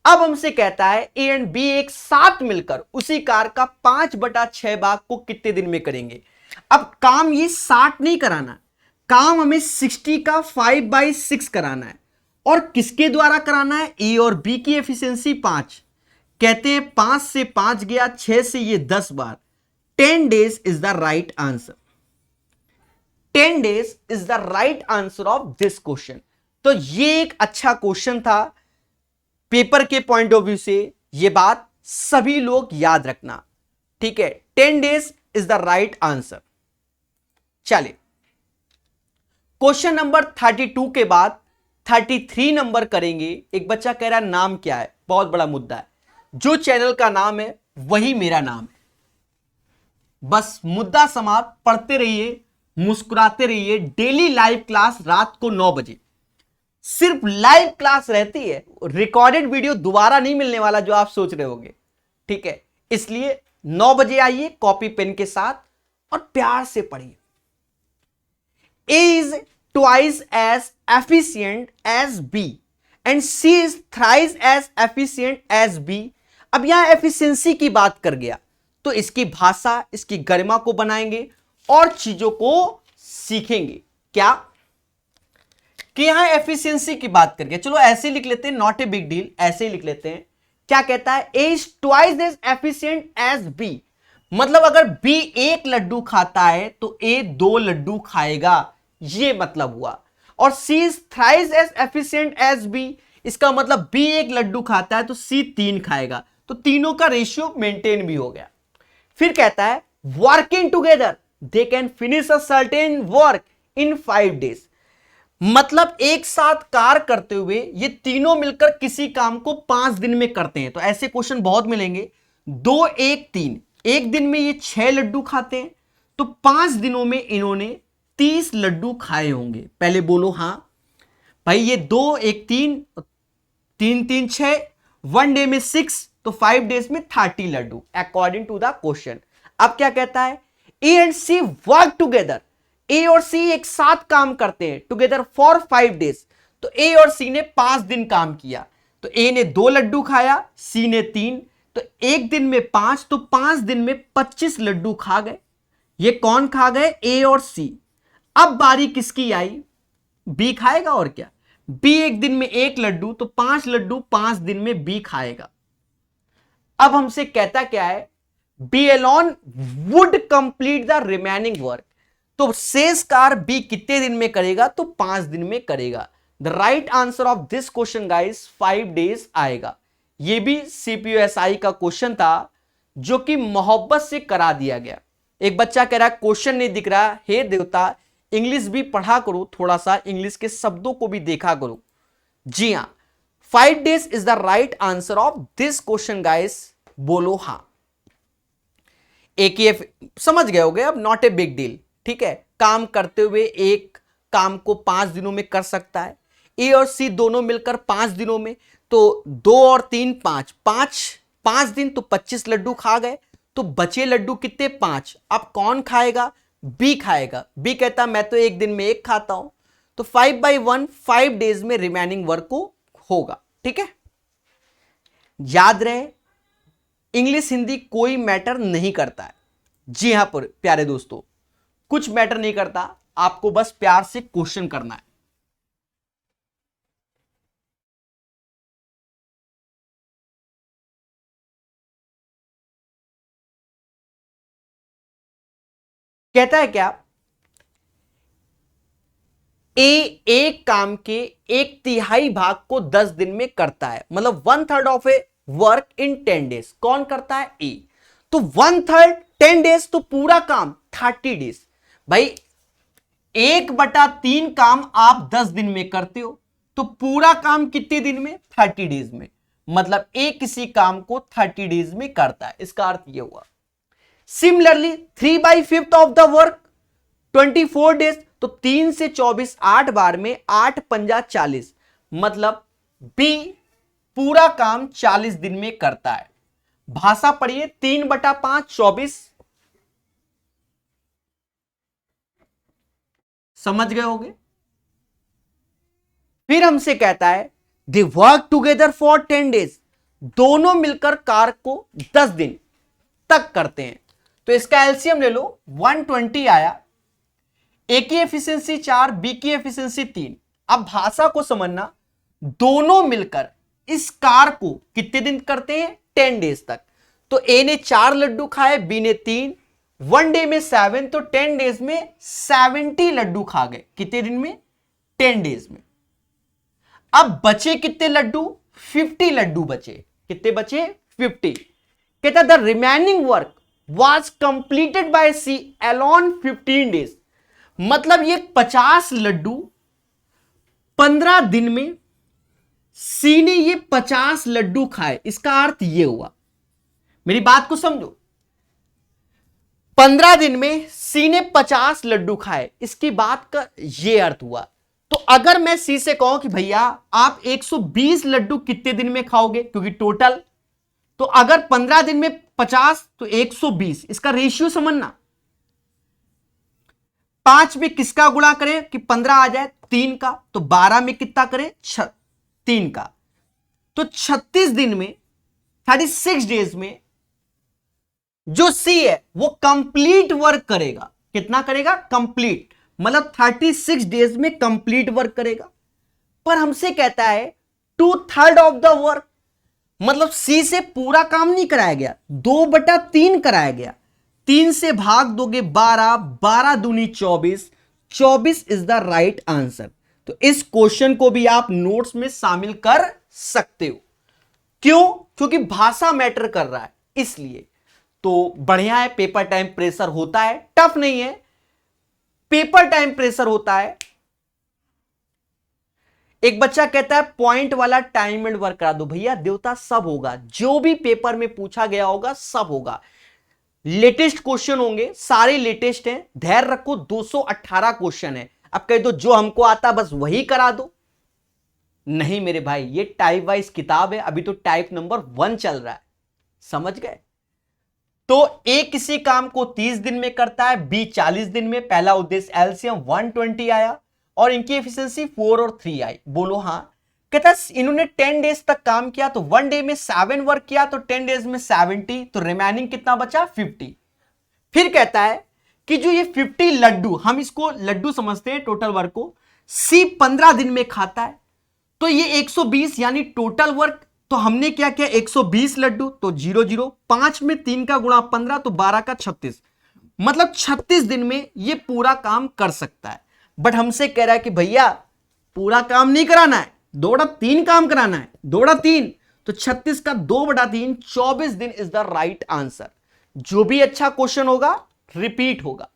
अब हमसे कहता है ए एंड बी एक साथ मिलकर उसी कार का 5/6 भाग को कितने दिन में करेंगे। अब काम ये 60 नहीं कराना, काम हमें 60 का 5/6 कराना है, और किसके द्वारा कराना है, ए और बी की एफिशिएंसी 5। कहते हैं 5 से 5 गया, 6 से ये 10 बार, 10 days is the right answer. 10 days is the right answer of this question. तो ये एक अच्छा क्वेश्चन था पेपर के पॉइंट ऑफ व्यू से, ये बात सभी लोग याद रखना। ठीक है, 10 days is the right answer. चलिए क्वेश्चन नंबर 32 के बाद 33 नंबर करेंगे। एक बच्चा कह रहा है नाम क्या है, बहुत बड़ा मुद्दा है। जो चैनल का नाम है वही मेरा नाम है। बस मुद्दा समाप्त, पढ़ते रहिए, मुस्कुराते रहिए। डेली लाइव क्लास रात को 9 बजे, सिर्फ लाइव क्लास रहती है, रिकॉर्डेड वीडियो दोबारा नहीं मिलने वाला जो आप सोच रहे होंगे, ठीक है। इसलिए 9 बजे आइए कॉपी पेन के साथ और प्यार से पढ़िए। A is twice as efficient as B and C is thrice as efficient as B। अब यहां एफिशिएंसी की बात कर गया तो इसकी भाषा, इसकी गरिमा को बनाएंगे और चीजों को सीखेंगे। क्या कि यहां एफिशिएंसी की बात कर गया, चलो ऐसे लिख लेते हैं, नॉट ए बिग डील, ऐसे ही लिख लेते हैं। क्या कहता है? A is twice as efficient as B, मतलब अगर B एक लड्डू खाता है तो A 2 लड्डू खाएगा, ये मतलब हुआ। और C is thrice as efficient as B, इसका मतलब B एक लड्डू खाता है तो C 3 खाएगा, तो तीनों का रेशियो मेंटेन भी हो गया। फिर कहता है working together they can finish a certain work in 5 days, मतलब एक साथ कार्य करते हुए ये तीनों मिलकर किसी काम को 5 दिन में करते हैं। तो ऐसे क्वेश्चन बहुत मिलेंगे। 2 1 3, एक दिन में ये 6 लड्डू खाते हैं, तो 5 दिनों में इन्होंने 30 लड्डू खाए होंगे। पहले बोलो हाँ भाई, ये 2 1 3 3 3 6, 1 डे में 6, तो 5 डेज में 30 laddoo according to the question. अब क्या कहता है? ए and C work together, A और सी एक साथ काम करते हैं, टुगेदर फॉर 5 डेज, तो ए और सी ने 5 दिन काम किया, तो ए ने 2 लड्डू खाया, सी ने 3, तो एक दिन में 5, तो 5 दिन में 25 लड्डू खा गए। ये कौन खा गए? ए और सी। अब बारी किसकी आई? बी खाएगा और क्या। बी एक दिन में 1 लड्डू, तो 5 लड्डू 5 दिन में बी खाएगा। अब हमसे कहता क्या है? B alone would complete the remaining work, तो शेष कार्य बी कितने दिन में करेगा? तो 5 दिन में करेगा। The right answer of this question guys 5 days आएगा। यह भी सीपीयूएसआई का क्वेश्चन था जो कि मोहब्बत से करा दिया गया। एक बच्चा कह रहा है क्वेश्चन नहीं दिख रहा, हे देवता इंग्लिश भी पढ़ा करो, थोड़ा सा इंग्लिश के शब्दों को भी देखा करो। जी हां, 5 days is the right answer of this question guys, बोलो हां। एकेएफ समझ गए होगे, अब नॉट ए बिग डील, ठीक है। काम करते हुए एक काम को 5 दिनों में कर सकता है। ए और सी दोनों मिलकर 5 दिनों में, तो 2 और 3 5, 5 दिन, तो 25 लड्डू खा गए, तो बचे लड्डू कितने? 5। अब कौन खाएगा? बी खाएगा। बी कहता मैं तो एक दिन में 1 खाता हूं, तो 5/1 5 डेज में रिमेनिंग वर्क को होगा, ठीक है। याद रहे इंग्लिश हिंदी कोई मैटर नहीं करता है। जी हां प्यारे दोस्तों, कुछ मैटर नहीं करता, आपको बस प्यार से क्वेश्चन करना है। कहता है क्या? ए एक काम के 1/3 भाग को 10 दिन में करता है, मतलब 1/3 of A work in 10 days. कौन करता है? ए। तो 1/3 10 डेज, तो पूरा काम 30 डेज। भाई 1/3 काम आप 10 दिन में करते हो, तो पूरा काम कितने दिन में? 30 डेज में। मतलब ए किसी काम को 30 डेज में करता है, इसका अर्थ यह हुआ। Similarly 3/5 of the work 24 days, तो 3 से 24 8 बार में 8 पंजा 40, मतलब बी पूरा काम 40 दिन में करता है। भाषा पढ़िए, 3/5 24, समझ गए होगे। फिर हमसे कहता है they work together for 10 days, दोनों मिलकर कार्य को 10 दिन तक करते हैं, तो इसका एलसीएम ले लो, 120 आया। ए की एफिशिएंसी 4, बी की एफिशिएंसी 3। अब भाषा को समझना, दोनों मिलकर इस कार्य को कितने दिन करते हैं? 10 डेज तक। तो ए ने 4 लड्डू खाए, बी ने 3, 1 डे में 7, तो 10 डेज में 70 लड्डू खा गए। कितने दिन में? 10 डेज में। अब बचे कितने लड्डू? 50 लड्डू बचे। कितने बचे? 50। कहता the remaining work was completed by C alone 15 days, मतलब ये 50 लड्डू 15 दिन में सी ने ये 50 लड्डू खाए। इसका अर्थ ये हुआ, मेरी बात को समझो, 15 दिन में सी ने 50 लड्डू खाए, इसकी बात का ये अर्थ हुआ। तो अगर मैं सी से कहूं कि भैया आप 120 लड्डू कितने दिन में खाओगे, क्योंकि टोटल, तो अगर 15 दिन में 50 तो 120, इसका रेशियो समझना। 5 में किसका गुणा करें कि 15 आ जाए, 3 का, तो 12 में कितना करें, 3 का, तो 36 दिन में, 36 डेज में जो सी है वो कंप्लीट वर्क करेगा। कितना करेगा, कंप्लीट, मतलब 36 डेज में कंप्लीट वर्क करेगा। पर हमसे कहता है 2/3 ऑफ द वर्क, मतलब सी से पूरा काम नहीं कराया गया, 2/3 कराया गया। 3 से भाग दोगे 12, 12 दूनी 24, 24 इज द राइट आंसर। तो इस क्वेश्चन को भी आप नोट्स में शामिल कर सकते हो। क्यों, क्योंकि भाषा मैटर कर रहा है इसलिए। तो बढ़िया है, पेपर टाइम प्रेशर होता है, टफ नहीं है, पेपर टाइम प्रेशर होता है। एक बच्चा कहता है पॉइंट वाला टाइम एंड वर्क करा दो। भैया देवता सब होगा, जो भी पेपर में पूछा गया होगा सब होगा। लेटेस्ट क्वेश्चन होंगे, सारे लेटेस्ट हैं, धैर्य रखो। 218 क्वेश्चन है। अब कह दो जो हमको आता बस वही करा दो, नहीं मेरे भाई, ये टाइप वाइज किताब है, अभी तो टाइप नंबर 1 चल रहा है, समझ गए। तो ए किसी काम को 30 दिन में करता है, बी 40 दिन में। पहला उद्देश्य एलसीएम 120 आया और इनकी एफिशिएंसी 4 और 3 आई। बोलो हाँ। कहता इन्होंने 10 डेज तक काम किया, तो 1 डे में 7 वर्क किया, तो 10 डेज में 70, तो रिमेनिंग कितना बचा, 50। फिर कहता है कि जो ये 50 लड्डू, हम इसको लड्डू समझते हैं टोटल वर्क को, सी 15 दिन में खाता है, तो ये 120 यानी टोटल वर्क। तो हमने क्या किया, 120 लड्डू, तो 0 0, 5 में 3 का गुणा 15, तो 12 का 36, मतलब 36 दिन में ये पूरा काम कर सकता है। बट हमसे कह रहा है कि भैया पूरा काम नहीं कराना है, 2/3 काम कराना है, 2/3, तो 36 का 2/3, 24 दिन इज द राइट आंसर। जो भी अच्छा क्वेश्चन होगा रिपीट होगा।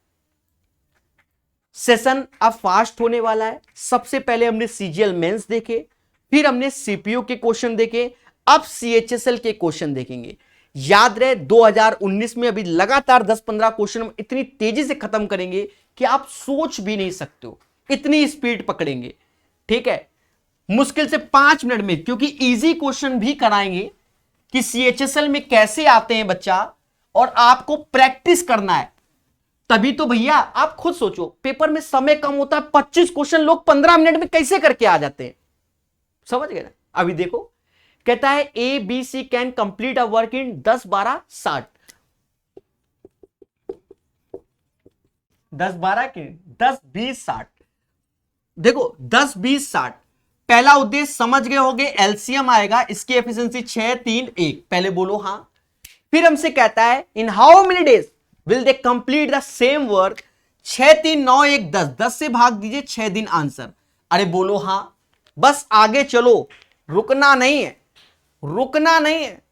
सेशन अब फास्ट होने वाला है। सबसे पहले हमने सीजीएल मेंस देखे, फिर हमने सीपीयू के क्वेश्चन देखे, अब सीएचएसएल के क्वेश्चन देखेंगे। याद रहे 2019 में अभी लगातार 10-15 क्वेश्चन हम इतनी तेजी से खत्म करेंगे कि आप सोच भी नहीं सकते हो, इतनी स्पीड पकड़ेंगे। ठीक है, मुश्किल से 5 मिनट में, क्योंकि इजी क्वेश्चन भी कराएंगे कि सीएचएसएल में कैसे आते हैं बच्चा, और आपको प्रैक्टिस करना है। तभी तो भैया आप खुद सोचो, पेपर में समय कम होता है, 25 क्वेश्चन लोग 15 मिनट में कैसे करके आ जाते हैं, समझ गए ना। अभी देखो, कहता है A B C can complete a work in 10 12 60, 10 12 के 10 20 60। देखो 10 20 60, पहला उद्देश्य समझ गए होगे, एलसीएम आएगा, इसकी एफिशिएंसी 6 3 1, पहले बोलो हां। फिर हमसे कहता है इन how many days will they complete the same work, 6 3 9 1 10, 10 से भाग दीजिए, 6 दिन आंसर। अरे बोलो हां, बस आगे चलो, रुकना नहीं है, रुकना नहीं है।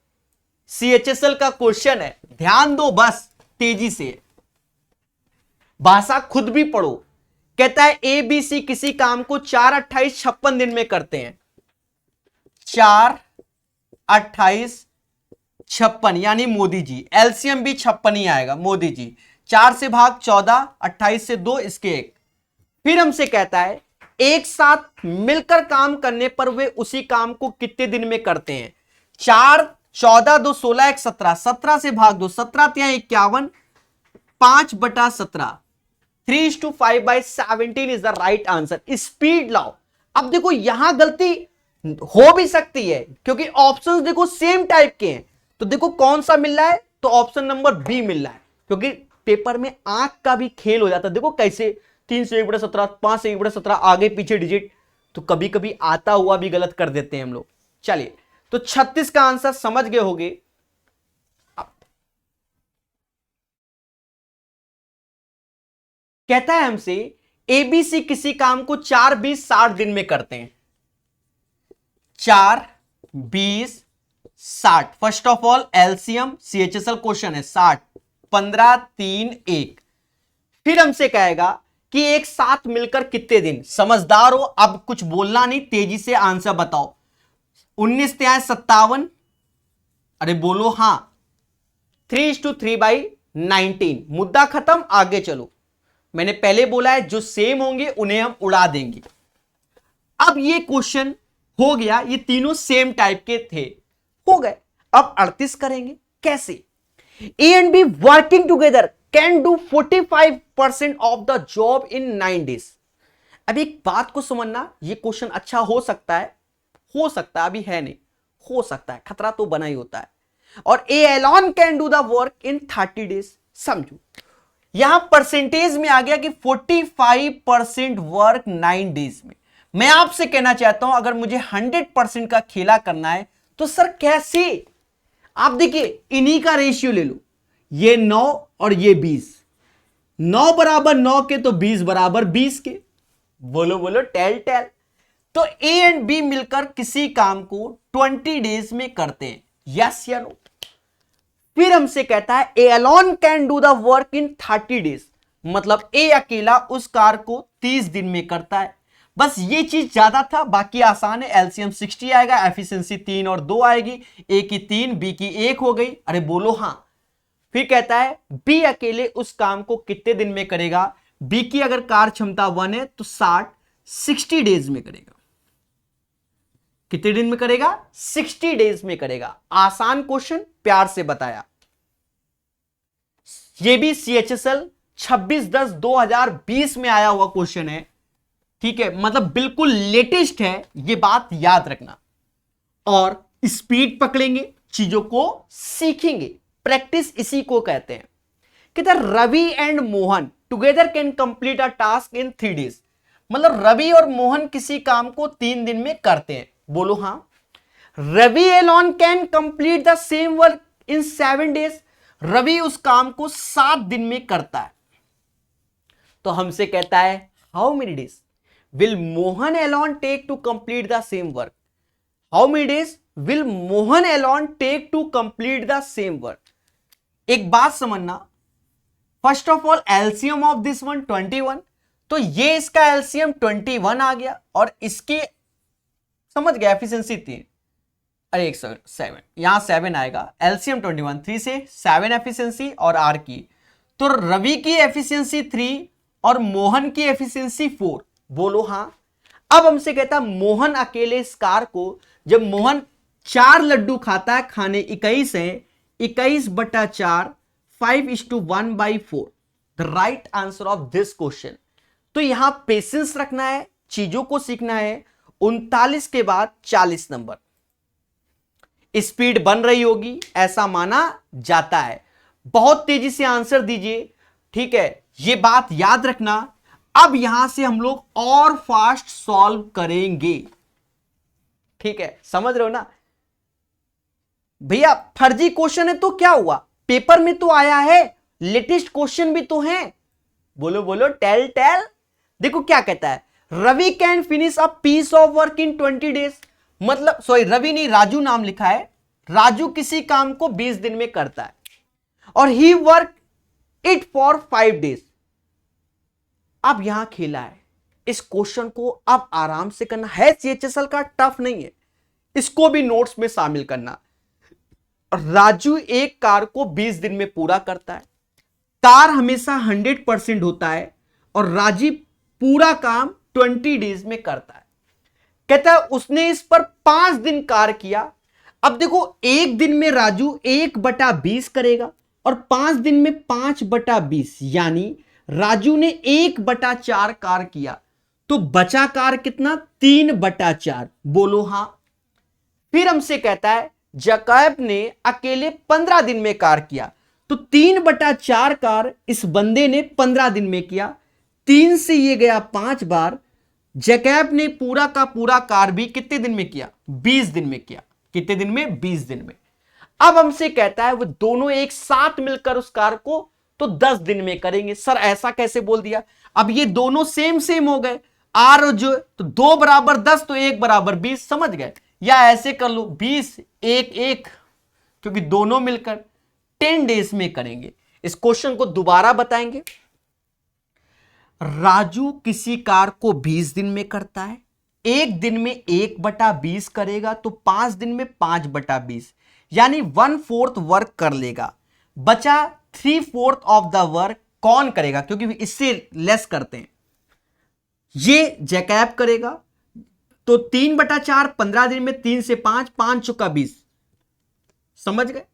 सीएचएसएल का क्वेश्चन है, ध्यान दो बस, तेजी से भाषा खुद भी पढ़ो। कहता है ए बी सी किसी काम को 4 28 56 दिन में करते हैं, 4 28 56 यानी मोदी जी, एलसीएम भी 56 ही आएगा, मोदी जी। 4 से भाग 14, 28 से 2, इसके 1। फिर हमसे कहता है एक साथ मिलकर काम करने पर वे उसी काम को कितने दिन में करते हैं, 4 14 2 16 1 17, 17 से भाग दो, 17 3 51, 5/17, 3:5/17 is the right answer. Speed लाओ। अब देखो यहां गलती हो भी सकती है, क्योंकि ऑप्शंस देखो सेम टाइप के हैं, तो देखो कौन सा मिल रहा है, तो ऑप्शन नंबर बी मिल रहा है, क्योंकि पेपर में आंख का भी खेल हो जाता है। देखो कैसे 3 से 1/17, 5 से 1/17, आगे पीछे डिजिट, तो कभी कभी आता हुआ भी गलत कर देते हैं हम लोग। चलिए, तो 36 का आंसर समझ गए होगे। कहता है हमसे एबीसी किसी काम को 4 20 60 दिन में करते हैं, 4 20 60। First of all LCM CHSL question है, 60 15 3 1। फिर हमसे कहेगा कि एक साथ मिलकर कितने दिन, समझदार हो, अब कुछ बोलना नहीं, तेजी से आंसर बताओ। 19 57, अरे बोलो हां, 3:3/2, 19। मुद्दा खत्म, आगे चलो। मैंने पहले बोला है जो सेम होंगे उन्हें हम उड़ा देंगे। अब ये क्वेश्चन हो गया, ये तीनों सेम टाइप के थे, हो गए। अब 38 करेंगे। कैसे? ए and be working together can do 45% of the job in 9 days। अब एक बात को समझना, ये क्वेश्चन अच्छा हो सकता है, अभी है नहीं, हो सकता है, खतरा तो बना ही होता है। और A alone can do the work in 30 days। समझो यहां परसेंटेज में आ गया कि 45% वर्क 9 days में। मैं आपसे कहना चाहता हूं अगर मुझे 100% का खेला करना है तो सर कैसे? आप देखिए इन्हीं का रेशियो ले लो, ये 9 और ये 20, 9 बराबर 9 के तो 20 बराबर 20 के। बोलो बोलो, टेल टेल। तो ए एंड बी मिलकर किसी काम को 20 days में करते हैं, यस या नो? फिर हमसे कहता है a alone can do the work in 30 days, मतलब ए अकेला उस कार को 30 दिन में करता है। बस ये चीज ज्यादा था, बाकी आसान है। एलसीएम 60 आएगा, एफिशिएंसी 3 और 2 आएगी, ए की 3 बी की 1 हो गई। अरे बोलो हाँ। फिर कहता है बी अकेले उस काम को कितने दिन में करेगा? बी की अगर कार क्षमता 1 है तो 60 डेज में करेगा। कितने दिन में करेगा? 60 डेज में करेगा। आसान क्वेश्चन, प्यार से बताया। ये भी CHSL 26/10/2020 में आया हुआ क्वेश्चन है, ठीक है, मतलब बिल्कुल लेटेस्ट है, ये बात याद रखना। और स्पीड पकड़ेंगे, चीजों को सीखेंगे, प्रैक्टिस इसी को कहते हैं। कहते हैं Ravi and Mohan together can complete a task in 3 days, मतलब रवि और मोहन किसी काम को 3 दिन में करते हैं। बोलो हाँ। Ravi alone can complete the same work in 7 days, Ravi उस काम को 7 दिन में करता है। तो हमसे कहता है how many days will Mohan alone take to complete the same work? How many days will Mohan alone take to complete the same work? एक बात समझना, first of all LCM of this one 21, तो ये इसका एलसीएम 21 आ गया और इसकी समझ गया एफिशिएंसी 3, अरे 7, यहां 7 आएगा, एलसीएम 21, 3 से 7 एफिशिएंसी और आर की, तो रवि की एफिशिएंसी 3 और मोहन की एफिशिएंसी 4। बोलो हाँ। अब हमसे कहता है मोहन अकेले इस कार को, जब मोहन 4 लड्डू खाता है, खाने 21 है, 21/4, 5:1/4, the right answer of this question. तो यहां पेशेंस रखना है, चीजों को सीखना है। 39 के बाद 40 नंबर, स्पीड बन रही होगी ऐसा माना जाता है। बहुत तेजी से आंसर दीजिए, ठीक है, ये बात याद रखना। अब यहां से हम लोग और फास्ट सॉल्व करेंगे, ठीक है, समझ रहे हो ना भैया? फर्जी क्वेश्चन है तो क्या हुआ, पेपर में तो आया है, लेटेस्ट क्वेश्चन भी तो है। बोलो बोलो, टेल टेल। देखो क्या कहता है, Ravi can finish a piece of work in 20 days, मतलब सॉरी रवि नहीं, राजू नाम लिखा है, राजू किसी काम को 20 दिन में करता है और ही वर्क इट फॉर 5 days। अब यहां खेला है, इस क्वेश्चन को अब आराम से करना है, CHSL का टफ नहीं है, इसको भी नोट्स में शामिल करना। राजू एक कार को 20 दिन में पूरा करता है, कार हमेशा 100% होता है और राजीव पूरा काम 20 days में करता है। कहता है उसने इस पर 5 दिन कार किया। अब देखो एक दिन में राजू 1/20 करेगा और 5 दिन में 5/20, यानी राजू ने 1/4 कार किया, तो बचा कार कितना? 3/4। बोलो हाँ। फिर हमसे कहता है जैकब ने अकेले 15 दिन में कार किया, तो 3/4 कार इस बंदे ने 15 दिन में किया, 3 से ये गया 5 बार। जैकब ने पूरा का पूरा कार भी कितने दिन में किया? 20 दिन में किया। कितने दिन में? 20 दिन में। अब हमसे कहता है वो दोनों एक साथ मिलकर उस कार को तो 10 दिन में करेंगे। सर ऐसा कैसे बोल दिया? अब ये दोनों सेम सेम हो गए, आर जो तो 2 = 10 तो 1 = 20, समझ गए? या ऐसे कर लो 20 1 1, क्योंकि दोनों मिलकर 10 डेज में करेंगे। इस क्वेश्चन को दोबारा बताएंगे। राजू किसी कार को 20 दिन में करता है, एक दिन में 1/20 करेगा तो 5 दिन में 5/20, यानी 1/4 वर्क कर लेगा। बचा 3/4 ऑफ द वर्क कौन करेगा, क्योंकि इससे लेस करते हैं, ये जैकब करेगा। तो 3/4 15 दिन में, 3 से 5, 5 चुका 20। समझ गए?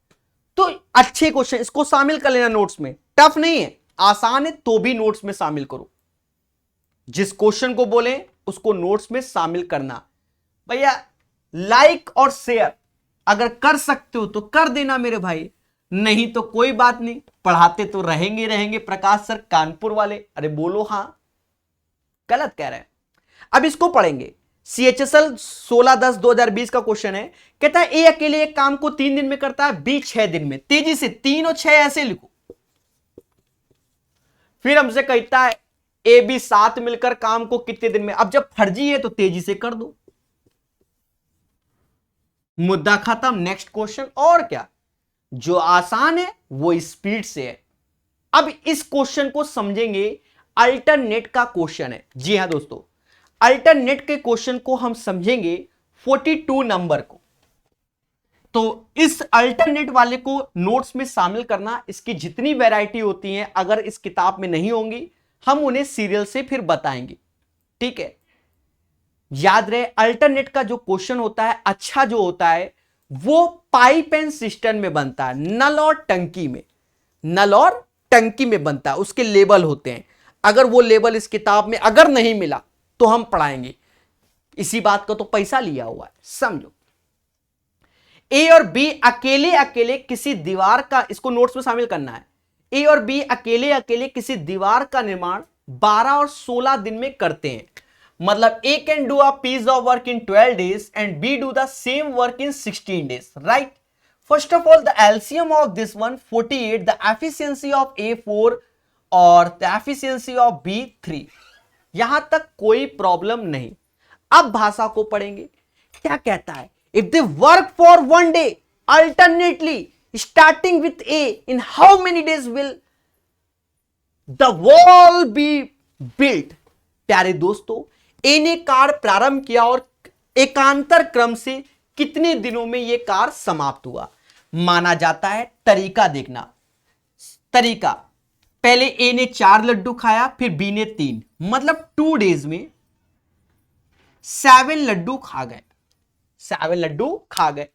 तो अच्छे क्वेश्चन, इसको शामिल कर लेना नोट्स में। टफ नहीं है, आसान है, तो भी नोट्स में शामिल करो। जिस क्वेश्चन को बोले उसको नोट्स में शामिल करना। भैया लाइक और शेयर अगर कर सकते हो तो कर देना मेरे भाई, नहीं तो कोई बात नहीं, पढ़ाते तो रहेंगे प्रकाश सर कानपुर वाले। अरे बोलो हाँ, गलत कह रहे हैं। अब इसको पढ़ेंगे। CHSL 16/10/2020 का क्वेश्चन है, कहता है ए अकेले एक काम को 3 दिन में करता है, बी 6 दिन में। तेजी से 3 और 6 ऐसे लिखो। फिर हमसे कहता है ए बी साथ मिलकर काम को कितने दिन में। अब जब फर्जी है तो तेजी से कर दो, मुद्दा खत्म। Next question. और क्या, जो आसान है वो स्पीड से है। अब इस क्वेश्चन को समझेंगे, अल्टरनेट का क्वेश्चन है। जी हां दोस्तों, अल्टरनेट के क्वेश्चन को हम समझेंगे 42 नंबर को। तो इस अल्टरनेट वाले को नोट्स में शामिल करना। इसकी जितनी वैरायटी होती है अगर इस किताब में नहीं होंगी, हम उन्हें सीरियल से फिर बताएंगे। ठीक है, याद रहे अल्टरनेट का जो क्वेश्चन होता है, अच्छा जो होता है, वो पाइप एंड सिस्टम में बनता है, नल और टंकी में। नल और टंकी में बनता है, उसके लेबल होते हैं। अगर वो लेबल इस किताब में अगर नहीं मिला तो हम पढ़ाएंगे। इसी बात का तो पैसा लिया हुआ है, समझो। ए और बी अकेले अकेले किसी दीवार का, इसको नोट्स में शामिल करना है। ए और बी अकेले अकेले किसी दीवार का निर्माण 12 और 16 दिन में करते हैं। मतलब A can do a piece of work in 12 days and B do the same work in 16 days, right? First of all the LCM of this one 48, the efficiency of A 4 और द एफिशिएंसी ऑफ बी 3। यहां तक कोई problem नहीं। अब भाषा को पढ़ेंगे। क्या कहता है? If they work for 1 day alternately starting with A, in how many days will the wall be built? प्यारे दोस्तों, ए ने कार्य प्रारंभ किया और एकांतर क्रम से कितने दिनों में यह कार्य समाप्त हुआ माना जाता है? तरीका देखना। तरीका, पहले ए ने 4 लड्डू खाया, फिर बी ने 3, मतलब 2 days में 7 लड्डू खा गए। 7 लड्डू खा गए।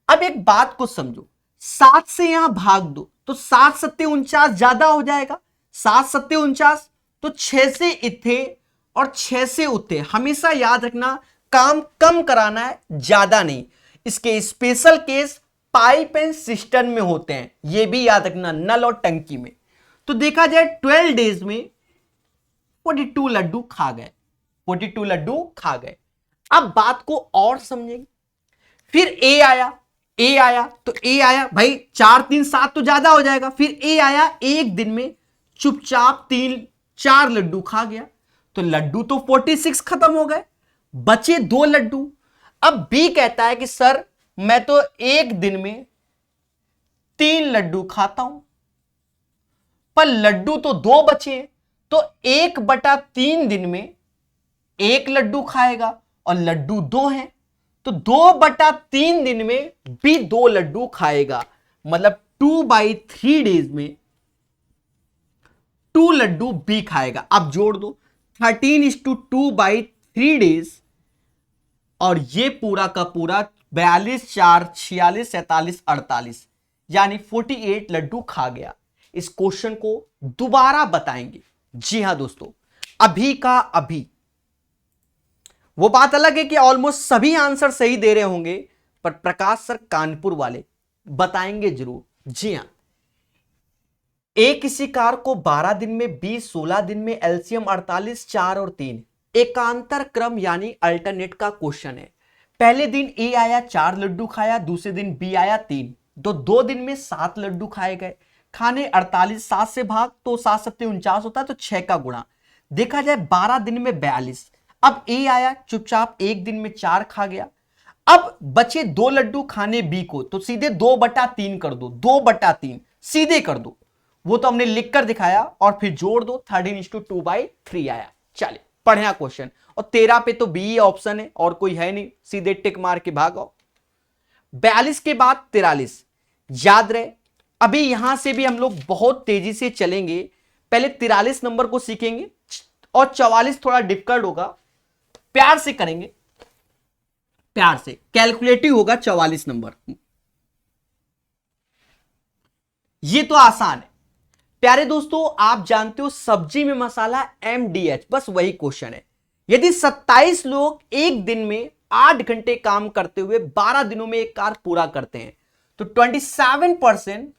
अब एक बात को समझो, 7 से यहां भाग दो तो 7 7 49 ज्यादा हो जाएगा। 7 7 49, तो 6 से इथे और 6 से उथे। हमेशा याद रखना, काम कम कराना है, ज्यादा नहीं। इसके special case pipe and system में होते हैं, यह भी याद रखना, नल और टंकी में। तो देखा जाए 12 days में 42 लड्डू खा गए। 42 लड्डू खा गए। अब बात को और समझेंगे। फिर ए आया, ए आया तो ए आया, भाई 4 3 7 तो ज्यादा हो जाएगा। फिर ए आया, एक दिन में चुपचाप 4 लड्डू खा गया, तो लड्डू तो 46 खत्म हो गए, बचे 2 लड्डू। अब बी कहता है कि सर मैं तो एक दिन में 3 लड्डू खाता हूं, पर लड्डू तो 2 बचे, तो 1/3 दिन में 1 लड्डू खाएगा और लड्डू 2 हैं, तो 2/3 दिन में बी 2 लड्डू खाएगा। मतलब 2/3 days में 2 लड्डू बी खाएगा। अब जोड़ दो, 13:2/3 days, और ये पूरा का पूरा 42 4 46 47 48, यानी 48 लड्डू खा गया। इस क्वेश्चन को दोबारा बताएंगे। जी हां दोस्तों, अभी का अभी। वो बात अलग है कि ऑलमोस्ट सभी आंसर सही दे रहे होंगे, पर प्रकाश सर कानपुर वाले बताएंगे जरूर। जी हां, ए किसी कार को 12 दिन में, बी 16 दिन में, एलसीएम 48, 4 और 3। एकांतर क्रम यानी अल्टरनेट का क्वेश्चन है। पहले दिन ए आया, 4 लड्डू खाया, दूसरे दिन बी आया 3, तो 2 दिन में 7 लड्डू खाए गए। खाने 48, 7 से भाग तो 7 7 49 होता है, तो 6 का गुणा। देखा जाए 12 दिन में 42। अब ए आया, चुपचाप एक दिन में 4 खा गया। अब बचे 2 लड्डू खाने बी को, तो सीधे 2/3 कर दो, 2/3 सीधे कर दो। वो तो हमने लिखकर दिखाया, और फिर जोड़ दो, 13:2/3 आया। चले पढ़िया क्वेश्चन। और 13 पे तो बी ऑप्शन है, और कोई है नहीं, सीधे टिक मार के भागो। 42 के बाद 43, याद रहे अभी यहां से भी हम लोग बहुत तेजी से चलेंगे। पहले 43 नंबर को सीखेंगे और 44 थोड़ा डिफिकल्ट होगा, प्यार से करेंगे, प्यार से। कैलकुलेटिव होगा 44 नंबर, ये तो आसान है। प्यारे दोस्तों, आप जानते हो सब्जी में मसाला MDH, बस वही क्वेश्चन है। यदि 27 लोग एक दिन में 8 घंटे काम करते हुए 12 दिनों में एक कार्य पूरा करते हैं, तो 27%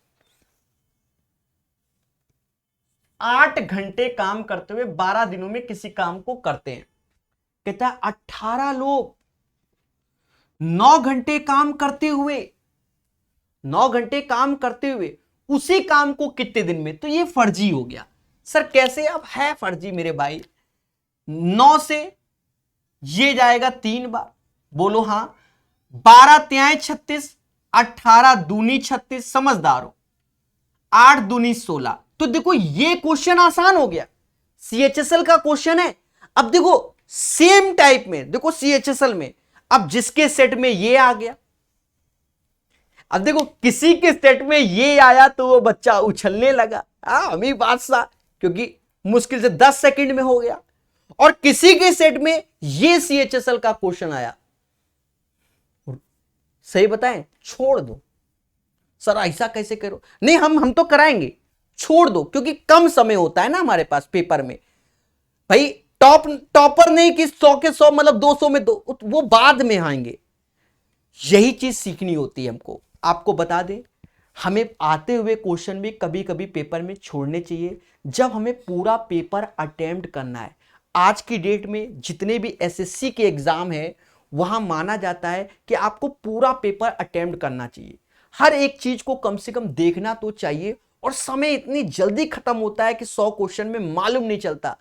8 घंटे काम करते हुए 12 दिनों में किसी काम को करते हैं। कहता है 18 लोग 9 घंटे काम करते हुए, 9 घंटे काम करते हुए उसी काम को कितने दिन में, तो ये फर्जी हो गया। सर कैसे? अब है फर्जी मेरे भाई। 9 से ये जाएगा 3 बार, बोलो हां। 12 त्याय 36, 18 दूनी 36, समझदार हो। 8 दूनी 16। तो देखो ये क्वेश्चन आसान हो गया, CHSL का क्वेश्चन है। अब देखो सेम टाइप में, देखो CHSL में अब जिसके सेट में ये आ गया, अब देखो किसी के सेट में ये आया तो वो बच्चा उछलने लगा, अमी बादशाह, क्योंकि मुश्किल से 10 सेकंड में हो गया। और किसी के सेट में ये CHSL का क्वेश्चन आया, सही बताएं, छोड़ दो। सर ऐसा कैसे करो? नहीं, हम तो कराएंगे, छोड़ दो, क्योंकि कम समय होता है ना हमारे पास पेपर में। भाई टॉपर नहीं कि 100 के 100, मतलब 200 में 2, वो बाद में आएंगे। यही चीज सीखनी होती है हमको। आपको बता दें, हमें आते हुए क्वेश्चन भी कभी कभी पेपर में छोड़ने चाहिए, जब हमें पूरा पेपर अटेम्प्ट करना है। आज की डेट में जितने भी SSC के एग्जाम है, वहां माना जाता है कि आपको पूरा पेपर अटेम्प्ट करना चाहिए। हर एक चीज को कम से कम देखना तो चाहिए, और समय इतनी जल्दी खत्म होता है कि 100 क्वेश्चन में मालूम नहीं चलता।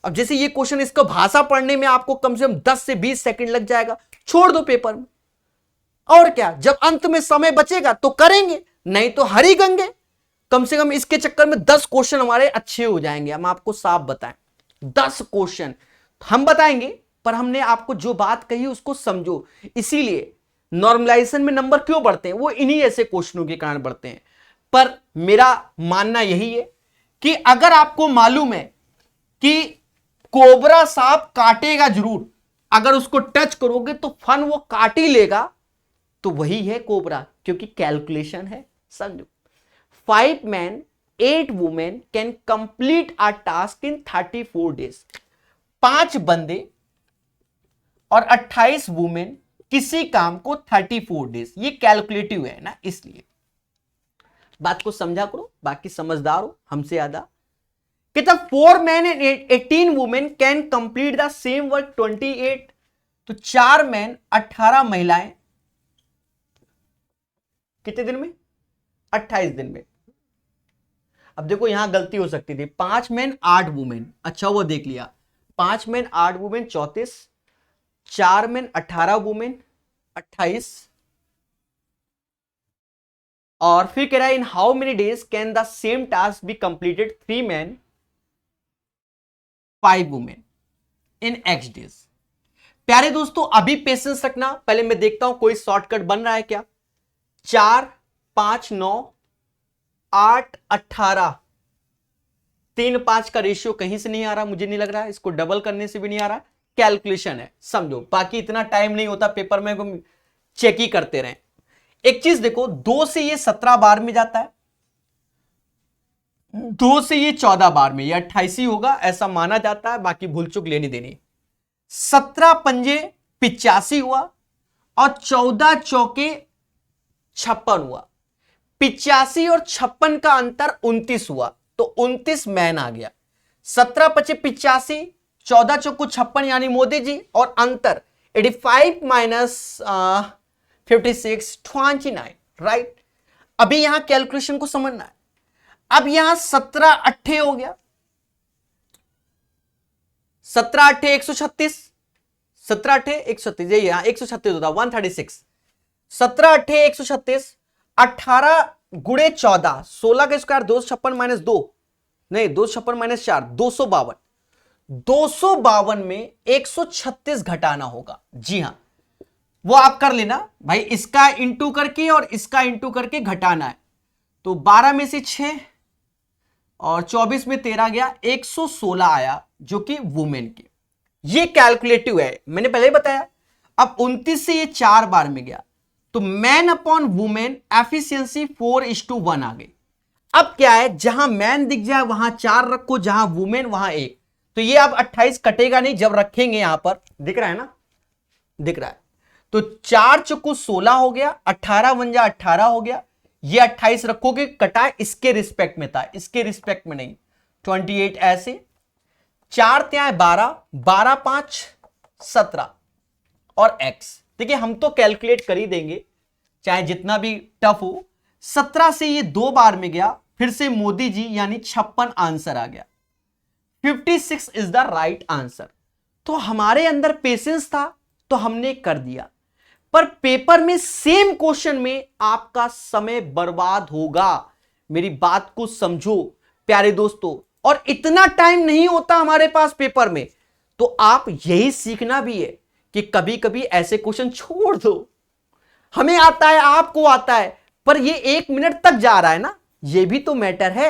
अब जैसे ये क्वेश्चन, इसका भाषा पढ़ने में आपको कम से कम 10 से 20 सेकंड लग जाएगा, छोड़ दो पेपर में। और क्या, जब अंत में समय बचेगा तो करेंगे, नहीं तो हरी गंगे। कम से कम इसके चक्कर में 10 क्वेश्चन हमारे अच्छे हो जाएंगे। हम आपको साफ बताएं, 10 क्वेश्चन हम बताएंगे, पर हमने आपको जो बात कही उसको समझो। इसीलिए नॉर्मलाइजेशन में नंबर क्यों बढ़ते हैं, वो इन्हीं ऐसे क्वेश्चनों के कारण बढ़ते हैं। पर मेरा मानना यही है कि अगर आपको मालूम है कि कोबरा सांप काटेगा जरूर, अगर उसको टच करोगे तो फन वो काट ही लेगा, तो वही है कोबरा, क्योंकि कैलकुलेशन है। समझो, 5 men 8 women can complete a task in 34 days। 5 बंदे और 28 वुमेन किसी काम को 34 डेज, ये कैलकुलेटिव है ना, इसलिए बात को समझा करो। बाकी समझदार हो, हमसे ज्यादा। कितना 4 men and 18 women can complete the same work 28, तो 4 मैन 18 महिलाएं कितने दिन में? 28 दिन में। अब देखो यहां गलती हो सकती थी, 5 मैन 8 वुमेन, अच्छा वो देख लिया, 5 मैन 8 वुमेन 34, 4 मैन 18 वुमेन 28, और फिर कह रहा है इन how many days can the same task be completed 3 man 5 women in X days. प्यारे दोस्तों अभी पेशेंस रखना, पहले मैं देखता हूं कोई शॉर्टकट बन रहा है क्या। 4 5 9 8 18, 3 5 का रेशियो कहीं से नहीं आ रहा, मुझे नहीं लग रहा है, इसको डबल करने से भी नहीं आ रहा, कैलकुलेशन है, समझो। बाकी इतना टाइम नहीं होता पेपर में, चेक ही करते रहें। एक चीज देखो, 2 से ये 17 बार में जाता है, 2 से ये 14 बार में, ये 28 ही होगा ऐसा माना जाता है, बाकी भूल चुक लेनी देनी। 17 पंजे 85 हुआ, और 14 चौके 56 हुआ। 85 और 56 का अंतर 29 हुआ, तो 29 मैन आ गया। 17 पचे 85, 14 चौको 56 यानी मोदी जी, और अंतर 85 माइनस 56 29, राइट। अभी यहां कैलकुलेशन को समझना है। अब यहां 17 अट्ठे हो गया, 17 अट्ठे 136, 17 अट्ठे 136, यही यहां 136 होता 136, 17 अट्ठे 136, 18 गुड़े 14, 16 का स्क्वायर 256 माइनस 2, नहीं 256 माइनस 4, 252, 252 में 136 घटाना होगा। जी हां, वो आप कर लेना भाई, इसका इंटू करके और इसका इंटू करके घटाना है, तो 12 में से 6 और 24 में 13 गया, 116 आया जो कि वुमेन के। ये कैलकुलेटिव है, मैंने पहले ही बताया। अब 29 से ये 4 बार में गया, तो मैन अपॉन वुमेन एफिशिएंसी 4:1 आ गई। अब क्या है, जहां मैन दिख जाए वहां 4 रखो, जहां वुमेन वहां 1। तो ये अब 28 कटेगा नहीं, जब रखेंगे यहां पर दिख रहा है ना, दिख रहा है। तो 4 चुको 16 हो गया, 18 बन जा 18 हो गया। ये 28 रखोगे, कटा इसके रिस्पेक्ट में था, इसके रिस्पेक्ट में नहीं। 28 ऐसे, 4 त्यां 12, 12 5 17 और x। देखिए हम तो कैलकुलेट कर ही देंगे चाहे जितना भी टफ हो। 17 से ये 2 बार में गया, फिर से मोदी जी, यानी 56 आंसर आ गया। 56 इज द राइट आंसर। तो हमारे अंदर पेशेंस था तो हमने कर दिया, पर पेपर में सेम क्वेश्चन में आपका समय बर्बाद होगा। मेरी बात को समझो प्यारे दोस्तों, और इतना टाइम नहीं होता हमारे पास पेपर में। तो आप यही सीखना भी है कि कभी कभी ऐसे क्वेश्चन छोड़ दो। हमें आता है, आपको आता है, पर ये 1 मिनट तक जा रहा है ना, ये भी तो मैटर है।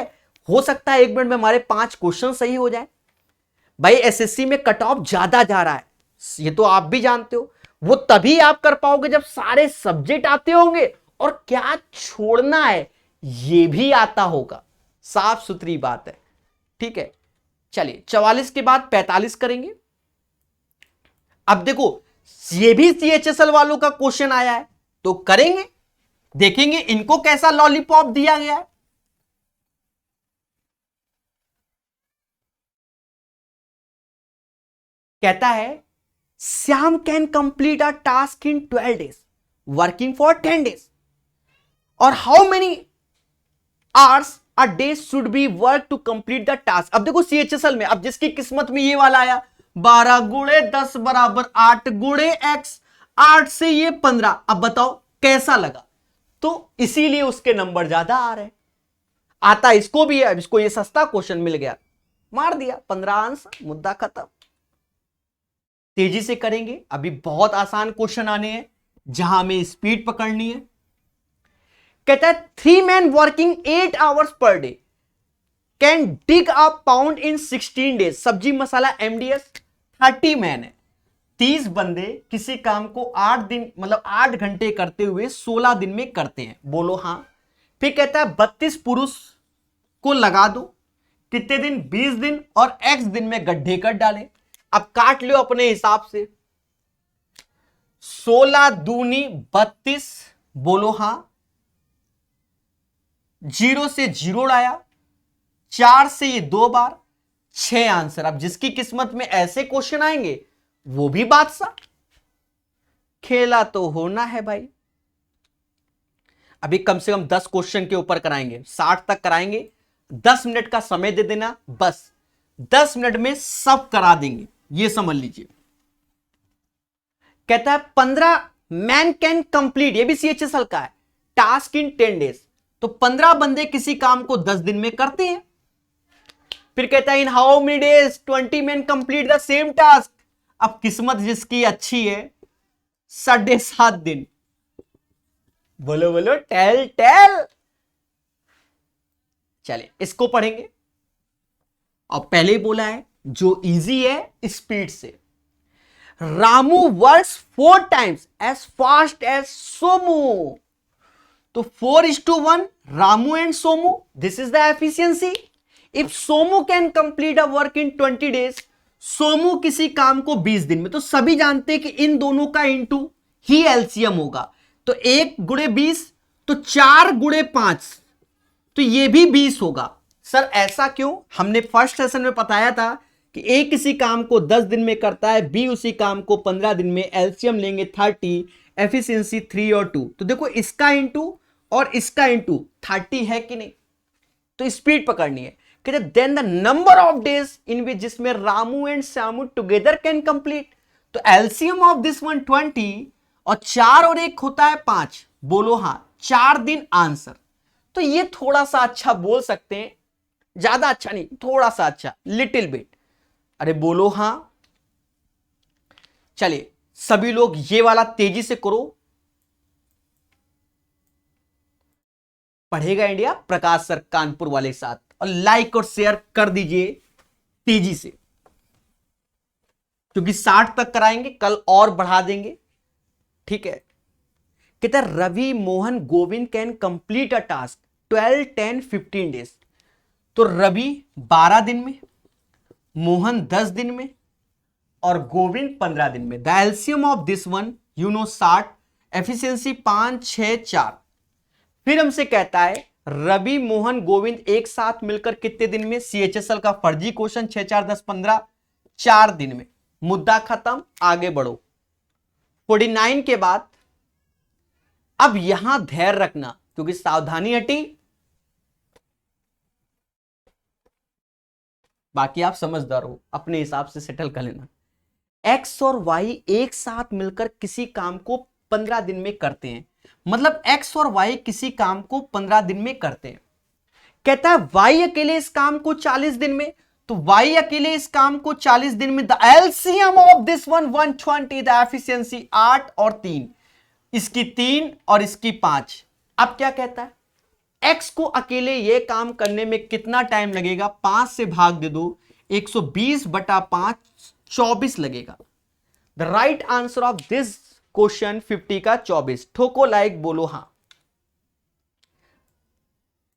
हो सकता है 1 मिनट में हमारे 5 क्वेश्चन सही हो जाए। भाई एसएससी में कट ऑफ ज्यादा जा रहा है, ये तो आप भी जानते हो। वो तभी आप कर पाओगे जब सारे सब्जेक्ट आते होंगे, और क्या छोड़ना है ये भी आता होगा। साफ सुथरी बात है, ठीक है। चलिए 44 के बाद 45 करेंगे। अब देखो ये भी सीएचएसएल वालों का क्वेश्चन आया है, तो करेंगे, देखेंगे इनको कैसा लॉलीपॉप दिया गया है। कहता है Shyam can complete a task in 12 days working for 10 days, और how many hours a day should be work to complete the task. अब देखो सीएचएसएल में, अब जिसकी किस्मत में ये वाला आया 12 गुणे 10 बराबर 8 गुणे x, 8 से ये 15, अब बताओ कैसा लगा। तो इसीलिए उसके नंबर ज्यादा आ रहे हैं। आता इसको भी है, अब इसको ये सस्ता क्वेश्चन मिल गया, मार दिया 15 आंसर, मुद्दा खत्म। तेजी से करेंगे, अभी बहुत आसान क्वेश्चन आने हैं जहां हमें स्पीड पकड़नी है। कहता है 3 men working 8 hours per day can dig a pound in 16 days. सब्जी मसाला एमडीएस 30 मैन है, 30 बंदे किसी काम को 8 दिन मतलब 8 घंटे करते हुए 16 दिन में करते हैं, बोलो हां। फिर कहता है 32 पुरुष को लगा दो, कितने दिन, 20 दिन, और x दिन में गड्ढे कर डाले। अब काट लो अपने हिसाब से, 16 दूनी 32, बोलो हां। 0 से 0 उड़ाया, 4 से ये 2 बार, 6 आंसर। अब जिसकी किस्मत में ऐसे क्वेश्चन आएंगे वो भी बादशाह। खेला तो होना है भाई। अभी कम से कम 10 क्वेश्चन के ऊपर कराएंगे, 60 तक कराएंगे। 10 मिनट का समय दे देना, बस 10 मिनट में सब करा देंगे, ये समझ लीजिए। कहता है 15 मैन कैन कंप्लीट, ये भी सीएचएसएल का है, टास्क इन 10 डेज। तो 15 बंदे किसी काम को 10 दिन में करते हैं। फिर कहता है इन how many days 20 man complete the same task. अब किस्मत जिसकी अच्छी है 7.5 दिन, बोलो बोलो टेल टेल। चलिए इसको पढ़ेंगे, और पहले ही बोला है जो इजी है स्पीड से। Ramu works 4 times as fast as Somu. तो 4:1 Ramu and Somu, this is the efficiency. If Somu can complete a work in 20 days, Somu किसी काम को 20 दिन में, तो सभी जानते हैं कि इन दोनों का इंटू ही एलसीएम होगा। तो 1 गुणे 20, तो 4 गुणे 5, तो ये भी 20 होगा। सर ऐसा क्यों? हमने फर्स्ट सेशन में बताया था कि ए किसी काम को 10 दिन में करता है, बी उसी काम को 15 दिन में, एलसीएम लेंगे 30, एफिशिएंसी 3 और 2। तो देखो इसका इंटू और इसका इंटू 30 है कि नहीं, तो स्पीड पकड़नी है। कहते then the number of days in which, जिसमें Ramu and Shyamu together can complete. तो एलसीएम ऑफ दिस वन 20, और 4 और 1 होता है 5, बोलो हां 4 दिन आंसर। तो ये थोड़ा सा अच्छा बोल सकते हैं, ज्यादा अच्छा नहीं, थोड़ा सा अच्छा, लिटिल बिट। अरे बोलो हां। चलिए सभी लोग ये वाला तेजी से करो, पढ़ेगा इंडिया प्रकाश सर कानपुर वाले साथ। और लाइक और शेयर कर दीजिए तेजी से, क्योंकि 60 तक कराएंगे, कल और बढ़ा देंगे, ठीक है। कहता Ravi Mohan Govind can complete a task 12, 10, 15 days. तो रवि 12 दिन में, मोहन 10 दिन में और गोविंद 15 दिन में। The LCM of this one 60, efficiency 5, 6, 4। फिर हमसे कहता है रवि मोहन गोविंद एक साथ मिलकर कितने दिन में, सीएचएसएल का फर्जी क्वेश्चन, 6, 4, 10, 15, 4 दिन में। मुद्दा खत्म, आगे बढ़ो। 49 के बाद अब यहां धैर्य रखना, क्योंकि सावधानी हटी, बाकी आप समझदार हो, अपने हिसाब से सेटल कर लेना। एक्स और वाई एक साथ मिलकर किसी काम को 15 दिन में करते हैं, मतलब एक्स और वाई किसी काम को 15 दिन में करते हैं। कहता है वाई अकेले इस काम को 40 दिन में, तो वाई अकेले इस काम को 40 दिन में। The LCM of this one 120, the efficiency 8 और 3, इसकी 3 और इसकी 5। अब क्या कहता है, एक्स को अकेले यह काम करने में कितना टाइम लगेगा, 5 से भाग दे दो, 120/5 24 लगेगा। The right answer of this question 50 का 24। ठोको लाइक, बोलो हां।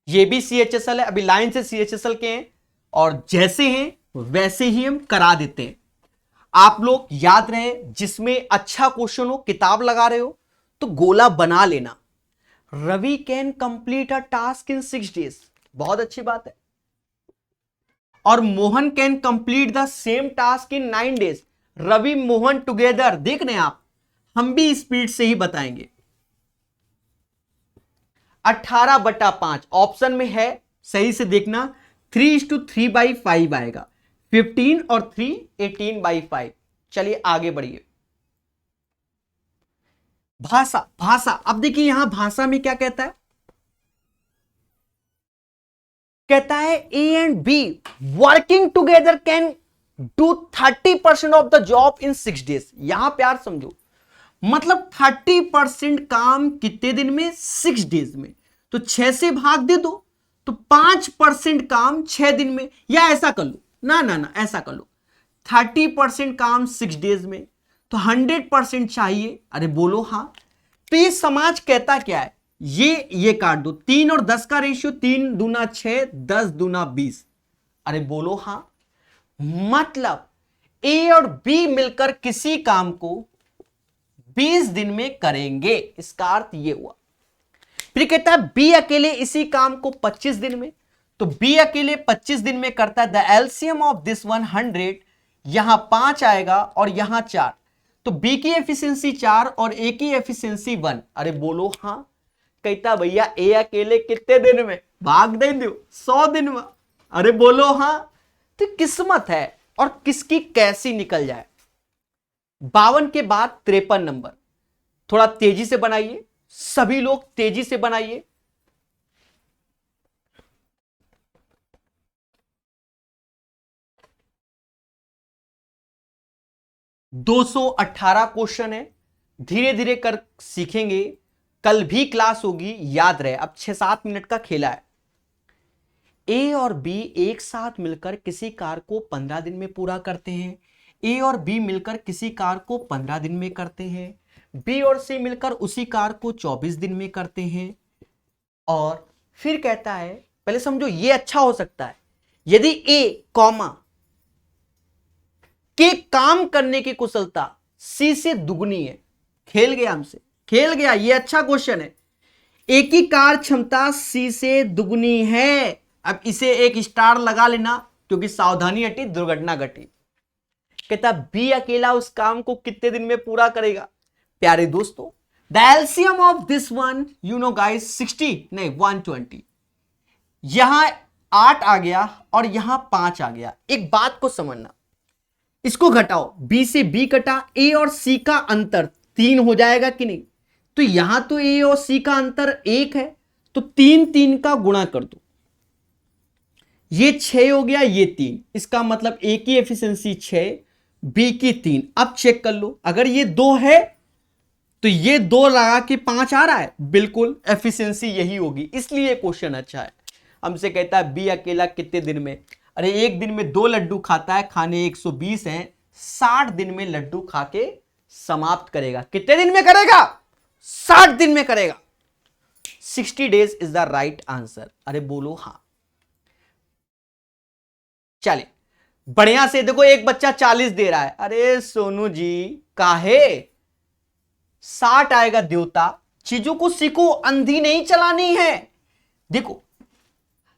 ये भी सीएचएसएल है, अभी लाइन से सीएचएसएल के हैं, और जैसे हैं वैसे ही हम करा देते हैं। आप लोग याद रहे, जिसमें अच्छा क्वेश्चन हो, किताब लगा रहे हो तो गोला बना लेना। Ravi can complete a task in 6 days, बहुत अच्छी बात है। और Mohan can complete the same task in 9 days. Ravi Mohan together, देख रहे हैं आप, हम भी स्पीड से ही बताएंगे। 18/5 ऑप्शन में है, सही से देखना। 3:3/5 आएगा। 15 और 3 18/5। चलिए आगे बढ़िए। भाषा, भाषा, अब देखिए यहां भाषा में क्या कहता है, कहता है ए and be working together can do 30% of the job in 6 days. यहां प्यार समझो, मतलब 30% काम कितने दिन में, 6 डेज में। तो 6 से भाग दे दो, तो 5% काम 6 दिन में, या ऐसा कर लो ना, ऐसा कर लो, 30% काम 6 डेज में, तो 100% चाहिए। अरे बोलो हां। तो ये समाज कहता क्या है, ये काट दो, 3 और 10 का रेशियो, 3 दूना 6, 10 दूना 20। अरे बोलो हां। मतलब ए और बी मिलकर किसी काम को 20 दिन में करेंगे, इसका अर्थ ये हुआ। फिर कहता है बी अकेले इसी काम को 25 दिन में, तो बी अकेले 25 दिन में करता है। द एलसीएम ऑफ दिस 100, यहां 5 आएगा और यहां 4, तो बी की एफिशिएंसी 4 और ए की एफिशिएंसी 1। अरे बोलो हां। कहता भैया ए अकेले कितने दिन में, भाग दे दो 100 दिन में। अरे बोलो हां। तो किस्मत है, और किसकी कैसी निकल जाए। 52 के बाद 53 नंबर, थोड़ा तेजी से बनाइए, सभी लोग तेजी से बनाइए। $218 क्वेश्चन है, धीरे धीरे कर सीखेंगे। कल भी क्लास होगी, याद रहे। अब 6-7 मिनट का खेला है। ए और बी एक साथ मिलकर किसी कार्य को 15 दिन में पूरा करते हैं। ए और बी मिलकर किसी कार्य को 15 दिन में करते हैं। बी और सी मिलकर उसी कार्य को 24 दिन में करते हैं। और फिर कहता है, पहले समझो ये अच्छा हो सकता है, यदि ए कॉमा के काम करने की कुशलता सी से दुगनी है। खेल गया हमसे, खेल गया, ये अच्छा क्वेश्चन है। ए की कार्य क्षमता सी से दुगनी है। अब इसे एक स्टार लगा लेना, क्योंकि सावधानी हटी, दुर्घटना घटी। कहता बी अकेला उस काम को कितने दिन में पूरा करेगा। प्यारे दोस्तों, the LCM of this one guys 60 नहीं 120। यहां 8 आ गया और यहां 5 आ गया। एक बात को समझना, इसको घटाओ, बी से बी कटा, ए और सी का अंतर 3 हो जाएगा कि नहीं। तो यहां तो ए और सी का अंतर 1 है, तो 3 का गुणा कर दो, ये 6 हो गया, ये 3। इसका मतलब ए की एफिशिएंसी 6, बी की 3। अब चेक कर लो, अगर ये 2 है तो ये 2 लगा के 5 आ रहा है, बिल्कुल एफिशिएंसी यही होगी, इसलिए क्वेश्चन अच्छा है। हमसे कहता है बी अकेला कितने दिन में, अरे एक दिन में 2 लड्डू खाता है, खाने 120 हैं, 60 दिन में लड्डू खा के समाप्त करेगा। कितने दिन में करेगा? 60 दिन में करेगा। 60 days is the right answer. अरे बोलो हाँ। चलिए बढ़िया से देखो, एक बच्चा 40 दे रहा है, अरे सोनू जी काहे 60 आएगा देवता, चीजों को सीखो, अंधी नहीं चलानी है। देखो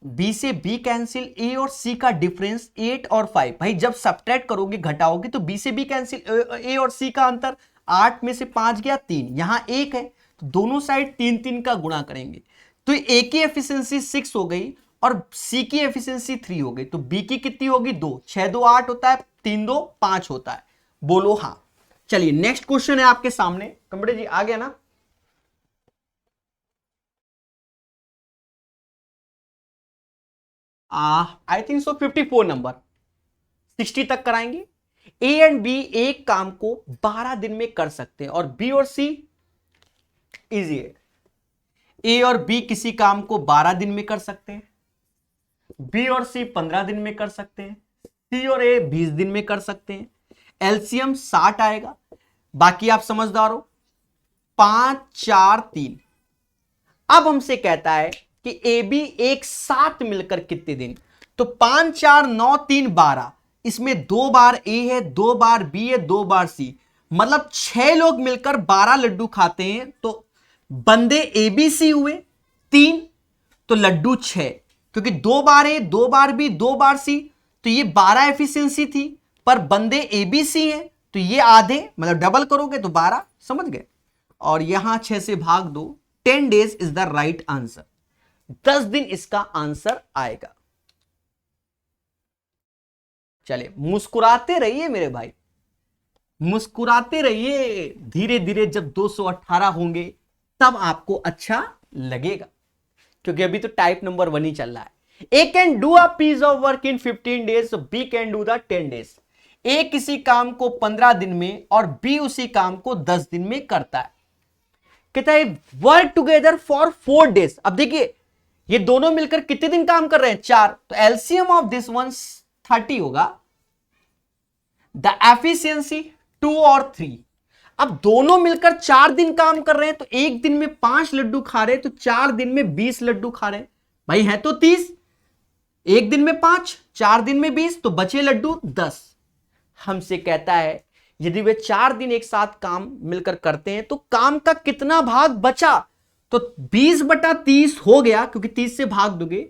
बी से बी कैंसिल, ए और सी का डिफरेंस 8 और 5, भाई जब सब्ट्रैक्ट करोगे घटाओगे तो बी से बी कैंसिल, ए और सी का अंतर 8 में से 5 गया 3, यहां 1 है तो दोनों साइड 3 का गुणा करेंगे, तो ए की एफिशिएंसी 6 हो गई और सी की एफिशिएंसी 3 हो गई, तो बी की कितनी होगी 2, 6 2 8 होता है, 3 2 5 होता है। बोलो हाँ। चलिए नेक्स्ट क्वेश्चन है आपके सामने, कंबड़े जी आ गया ना? आई थिंक सो 54 नंबर, 60 तक कराएंगे। ए एंड बी एक काम को 12 दिन में कर सकते हैं और बी और सी इजी है। ए और बी किसी काम को 12 दिन में कर सकते हैं, बी और सी 15 दिन में कर सकते हैं, सी और ए 20 दिन में कर सकते हैं। एलसीएम 60 आएगा, बाकी आप समझदार हो, 5 4 3। अब हमसे कहता है कि ए बी एक साथ मिलकर कितने दिन, तो 5 4 9 3 12, इसमें 2 बार ए है, 2 बार बी है, 2 बार सी, मतलब 6 लोग मिलकर 12 लड्डू खाते हैं, तो बंदे ए बी सी हुए 3, तो लड्डू 6, क्योंकि 2 बार ए 2 बार बी 2 बार सी, तो ये 12 एफिशिएंसी थी, पर बंदे ए बी सी हैं तो ये आधे, मतलब डबल करोगे तो 12, समझ गए? और यहां 6 से भाग दो, 10 days is the right answer, 10 दिन इसका आंसर आएगा। चलिए मुस्कुराते रहिए मेरे भाई, मुस्कुराते रहिए, धीरे धीरे जब 218 होंगे तब आपको अच्छा लगेगा, क्योंकि अभी तो टाइप नंबर 1 ही चल रहा है। ए can do a piece of work in 15 days, B can do the 10 days. A किसी काम को 15 दिन में और बी उसी काम को 10 दिन में करता है। कहता है वर्क टुगेदर फॉर 4 डेज। अब देखिए ये दोनों मिलकर कितने दिन काम कर रहे हैं? 4, तो एलसीएम ऑफ दिस वन 30 होगा, द एफिशिएंसी 2 और 3। अब दोनों मिलकर 4 दिन काम कर रहे हैं, तो एक दिन में 5 लड्डू खा रहे हैं, तो 4 दिन में 20 लड्डू खा रहे हैं, भाई है तो 30, एक दिन में 5 4 दिन में 20, तो बचे लड्डू 10। हमसे कहता है यदि वे 4 दिन एक साथ काम मिलकर करते हैं तो काम का कितना भाग बचा, तो 20/30 हो गया, क्योंकि 30 से भाग दोगे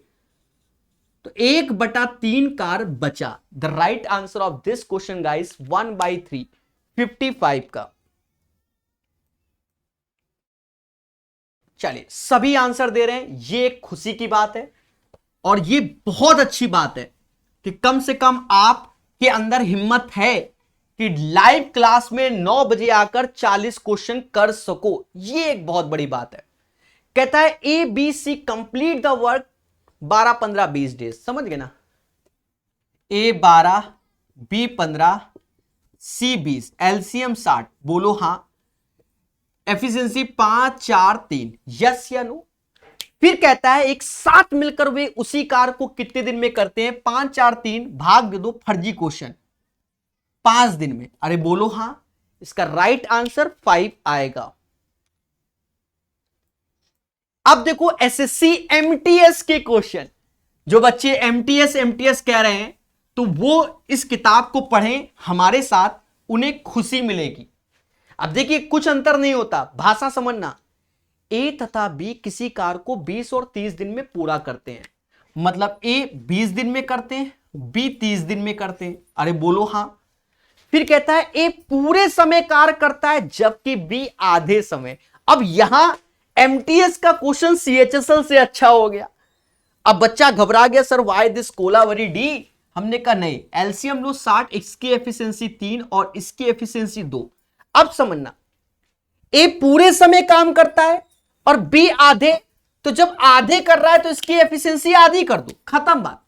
तो 1/3 कार बचा। The right answer of this question guys 1/3, 55 का। चलिए सभी आंसर दे रहे हैं, ये एक खुशी की बात है और ये बहुत अच्छी बात है कि कम से कम आपके अंदर हिम्मत है कि लाइव क्लास में 9 बजे आकर 40 क्वेश्चन कर सको, ये एक बहुत बड़ी बात है। कहता है A B C complete the work 12 15 20 days, समझ गए ना? ए 12 बी 15 सी 20, एलसीएम 60, बोलो हाँ। एफिशिएंसी 5 4 3, यस या नो? फिर कहता है एक साथ मिलकर वे उसी कार्य को कितने दिन में करते हैं? 5 4 3 भाग दे दो, फर्जी क्वेश्चन, 5 दिन में। अरे बोलो हाँ, इसका राइट आंसर 5 आएगा। अब देखो एसएससी एमटीएस के क्वेश्चन, जो बच्चे एमटीएस कह रहे हैं तो वो इस किताब को पढ़ें हमारे साथ, उन्हें खुशी मिलेगी। अब देखिए कुछ अंतर नहीं होता, भाषा समझना। ए तथा बी किसी कार्य को 20 और 30 दिन में पूरा करते हैं, मतलब ए 20 दिन में करते हैं, बी 30 दिन में करते हैं। अरे बोलो हाँ। फिर कहता है ए पूरे समय कार्य करता है जबकि बी आधे समय। अब यहां एमटीएस का क्वेश्चन सीएचएसएल से अच्छा हो गया। अब बच्चा घबरा गया, sir why this Kolaveri D. हमने कहा नहीं, एलसीएम लो 60, इसकी एफिशिएंसी 3 और इसकी एफिशिएंसी 2। अब समझना, ए पूरे समय काम करता है और बी आधे, तो जब आधे कर रहा है तो इसकी एफिशिएंसी आधी कर दो, खत्म बात।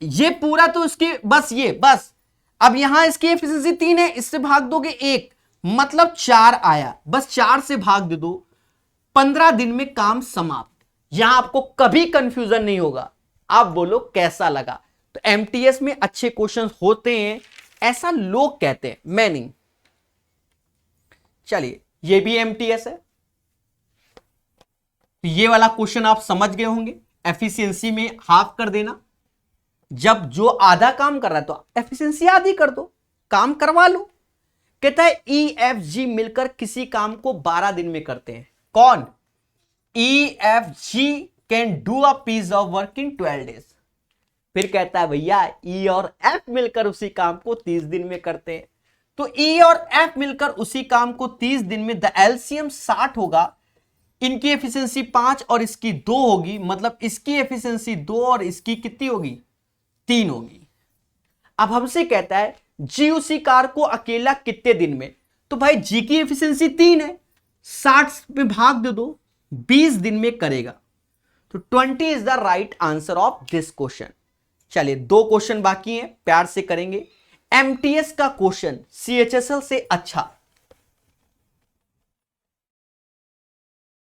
ये पूरा तो इसकी बस, ये बस। अब यहां इसकी एफिशिएंसी 3 है, इससे भाग दोगे 1, मतलब 4 आया, बस 4 से भाग दे दो, 15 दिन में काम समाप्त। यहां आपको कभी कंफ्यूजन नहीं होगा। आप बोलो कैसा लगा? तो एमटीएस में अच्छे क्वेश्चन होते हैं ऐसा लोग कहते हैं, मैं नहीं। चलिए ये भी एमटीएस है, तो ये वाला क्वेश्चन आप समझ गए होंगे। एफिशिएंसी में हाफ कर देना, जब जो आधा काम कर रहा है तो एफिशिएंसी आधी कर दो, काम करवा लो। कहता है ई एफ जी मिलकर किसी काम को 12 दिन में करते हैं। कौन? E F G can do a piece of work in 12 days. फिर कहता है भैया ई और एफ मिलकर उसी काम को 30 दिन में करते हैं। तो ई और एफ मिलकर उसी काम को 30 दिन में, द एलसीएम 60 होगा। इनकी एफिशिएंसी 5 और इसकी 2 होगी, मतलब इसकी एफिशिएंसी 2 और इसकी कितनी होगी? 3 होगी। अब हमसे कहता है जी उसी कार को अकेला कितने दिन में, तो भाई जी की एफिशिएंसी 3 है, 60 में भाग दे दो, 20 दिन में करेगा। तो 20 is the right answer of this question. चलिए 2 क्वेश्चन बाकी हैं, प्यार से करेंगे। एमटीएस का क्वेश्चन सीएचएसएल से अच्छा,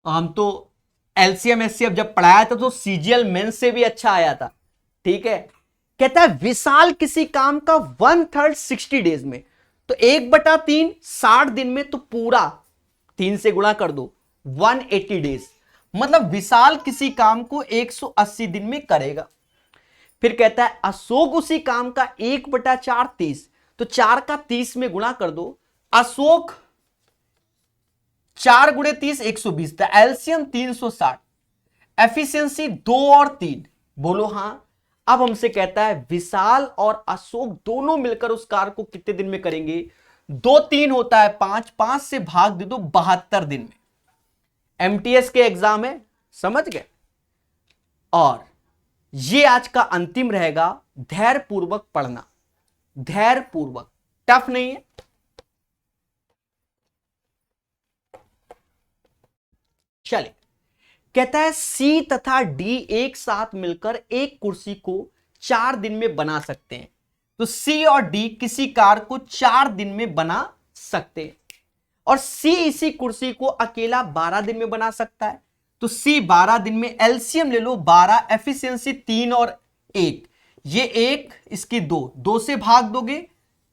हम तो एलसीएम एचसीएफ जब पढ़ाया था तो सीजीएल मेंस से भी अच्छा आया था। ठीक है, कहता है विशाल किसी काम का 1/3 60 डेज में, तो 1/3 60 दिन में, तो पूरा 3 से गुणा कर दो, 180 डेज। मतलब विशाल किसी काम को 180 दिन में करेगा। फिर कहता है अशोक उसी काम का 1/4 30, तो 4 का 30 में गुणा कर दो। अशोक 4 गुणे 30 120, द एलसीएम 360, एफिशिएंसी 2 और 3। बोलो हां। अब हमसे कहता है विशाल और अशोक दोनों मिलकर उस कार को कितने दिन में करेंगे? 2 3 होता है 5, 5 से भाग दे दो 72 दिन में। एमटीएस के एग्जाम है, समझ गए। और ये आज का अंतिम रहेगा, धैर्य पूर्वक पढ़ना, धैर्य पूर्वक, टफ नहीं है। चलिए, कहता है सी तथा डी एक साथ मिलकर एक कुर्सी को 4 दिन में बना सकते हैं। तो सी और डी किसी कार को 4 दिन में बना सकते हैं, और सी इसी कुर्सी को अकेला 12 दिन में बना सकता है। तो सी 12 दिन में, एलसीएम ले लो 12, एफिशिएंसी 3 और 1, ये 1 इसकी 2, 2 से भाग दोगे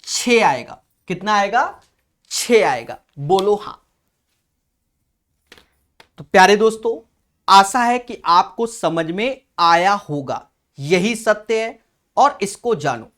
6 आएगा। कितना आएगा? 6 आएगा। बोलो हां। तो प्यारे दोस्तों, आशा है कि आपको समझ में आया होगा। यही सत्य है और इसको जानो।